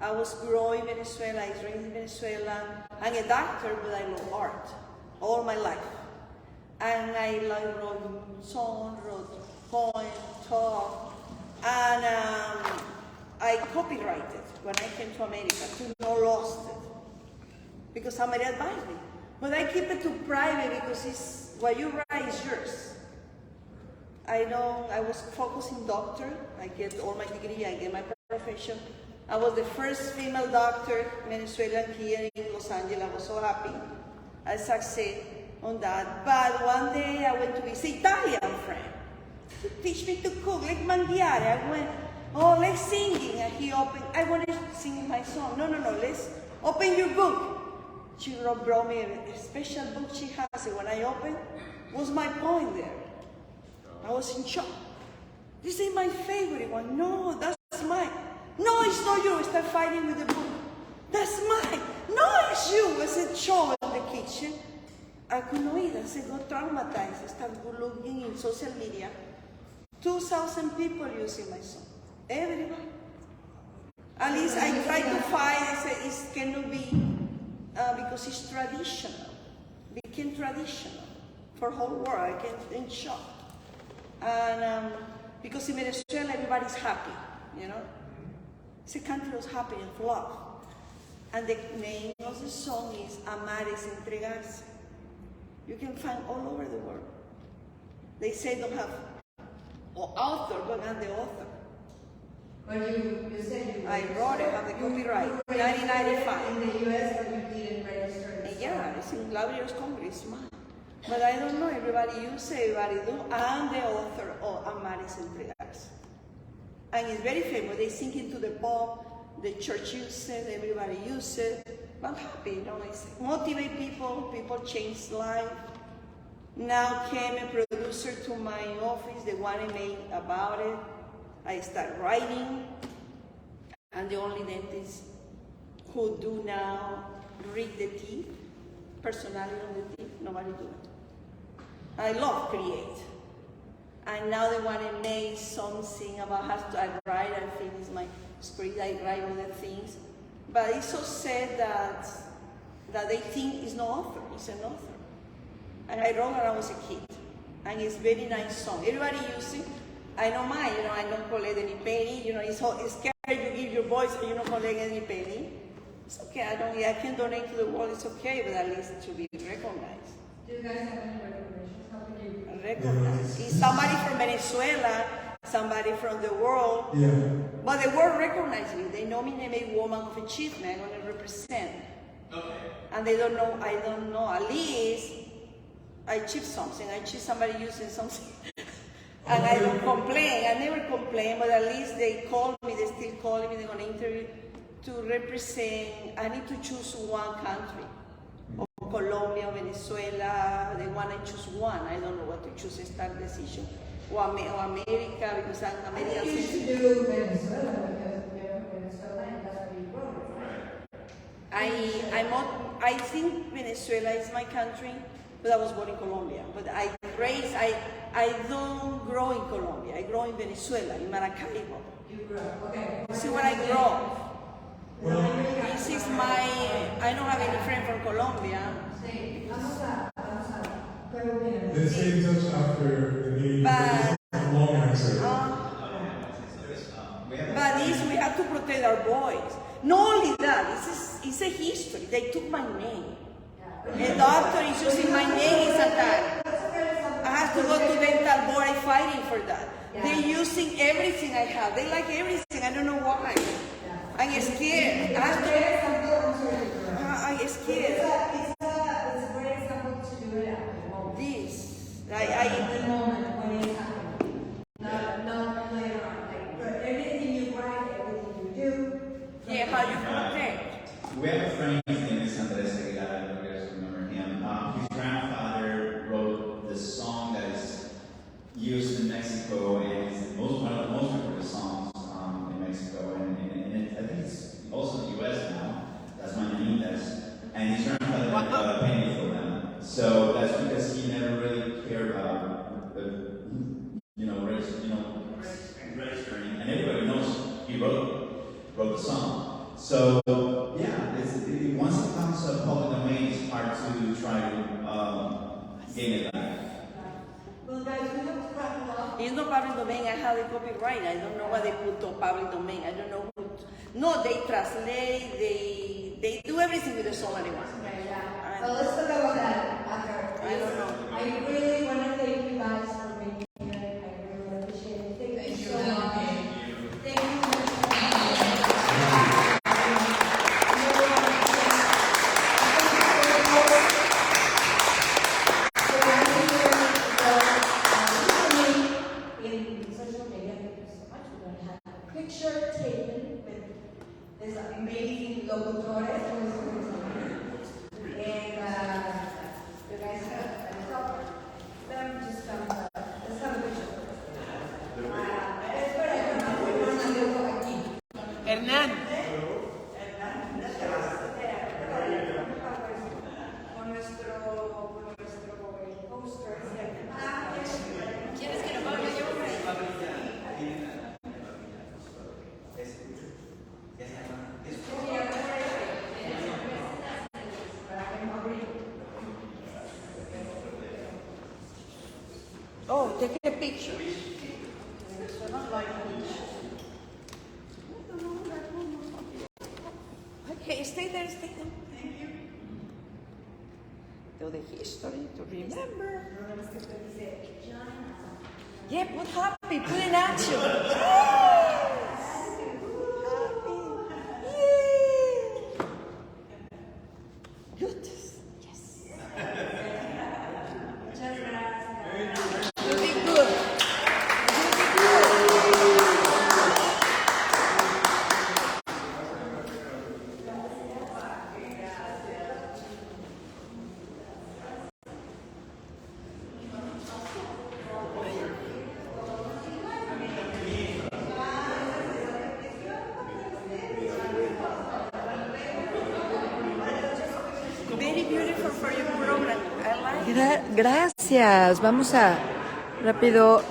L: I was growing in Venezuela, I was raised in Venezuela. I'm a doctor, but I love art all my life. And I wrote songs, wrote poems, talk, and I copyrighted when I came to America to not lost it. Because somebody advised me. But I keep it too private because it's, what you write is yours. I know I was focusing doctor, I get all my degree, I get my profession. I was the first female doctor Venezuelan here in Los Angeles. I was so happy. I succeeded on that. But one day I went to visit Italian friend to teach me to cook, like mangiare. I went, oh, let's singing. And he opened, I wanted to sing my song. No, let's open your book. She brought me a special book she has. And when I opened, was my poem there. I was in shock. This is my favorite one. No, that's mine. No, it's not you. I start fighting with the book. That's mine. No, it's you. I said, show in the kitchen. I couldn't eat. I said, got traumatized. I started looking in social media. 2,000 people using my song. Everybody. At least I tried to fight. I said, it cannot be, because it's traditional. It became traditional for whole world. I came in shock. And because in Venezuela, everybody's happy, you know? It's a country of happiness, love. And the name of the song is Amar es entregarse. You can find all over the world. They say don't have author, but I'm the author.
E: But you said you...
L: I wrote it, have the copyright, 1995.
E: In the US, but you didn't register it.
L: Yeah, it's in Library of Congress, man. But I don't know, everybody use it, everybody do. I'm the author of Amares Entregas. And it's very famous. They sing it to the pop, the church uses it, everybody uses it. I'm happy, you know, it's motivate people, people change life. Now came a producer to my office, they wanted me about it. I start writing, and the only dentist who do now rig the teeth, personality on the teeth, nobody do it. I love create. And now they want to make something about how to write, I finish my script, I write other things. But it's so sad that they think it's no author, it's an author. And I wrote when I was a kid. And it's very nice song. Everybody uses it. I don't mind, you know, I don't collect any penny. You know, it's scary you give your voice and you don't collect any penny. It's okay, I can donate to the world, it's okay, but at least to be recognized.
E: Do you guys have any recommendations? How can you...
L: Recognized. It's somebody from Venezuela, somebody from the world.
C: Yeah.
L: But the world recognizes me. They nominate me Woman of Achievement, I'm going to represent.
G: Okay.
L: And they don't know, I don't know, at least I achieve something. I achieve somebody using something. And I don't complain, I never complain, but at least they call me, they still calling me, they're going to interview to represent. I need to choose one country. Or Colombia, Venezuela, they want to choose one. I don't know what to choose, it's that decision. Or America, because I'm American.
E: I think you should do Venezuela, because you're from Venezuela and that's where you wrote.
L: I think Venezuela is my country, but I was born in Colombia. But I don't grow in Colombia. I grow in Venezuela, in Maracaibo.
E: You grew up, okay.
L: See where I grew up. This is my, I don't have any friend from Colombia.
C: Let's stay in touch after the meeting.
L: But
C: Long answer.
L: But this, we have to protect our boys. Not only that, it's a history. They took my name. A doctor is using my name as a tag. I have to go to dental board, I'm fighting for that. They're using everything I have. They like everything, I don't know why. I'm scared. I'm scared.
E: It's a great example to do it at the moment.
L: This.
E: At the moment when it's happening. Not later on. Like, everything you write, everything you do.
L: Yeah, how you protect.
G: We have a friend, his name is Andres Aguilar, I don't know if you guys remember him. His grandfather wrote this song that is used in Mexico, and it's one of the most recorded songs in Mexico, and I think it's also in the US now. That's Mañanitas. And his grandfather got a penny for them. So that's because he never really cared about registering. And everybody knows he wrote the song. So yeah, once it comes to public domain, it's hard to try to gain it back.
E: Well, guys, we have to wrap it up.
L: It's not public domain, I have the copyright. I don't know what they put on public domain. I don't know who. No, they translate, they do everything with the song anyway.
E: Okay, yeah. So let's talk about that after.
L: I don't know.
E: I really want to thank you guys for being here. I really appreciate it. Thank you so much. Thank you. In social media, thank you so much. We're going to have a picture taken with this amazing locutores. And you guys have them just come. Let's have a picture.
B: Hernán.
A: Con nuestro poster.
D: ¿Quieres que lo ponga yo?
L: Oh, take a picture. Okay, stay there. Thank you. Do the history to remember. Yeah, put happy, put in action. Yes!
A: Gracias. Vamos a rápido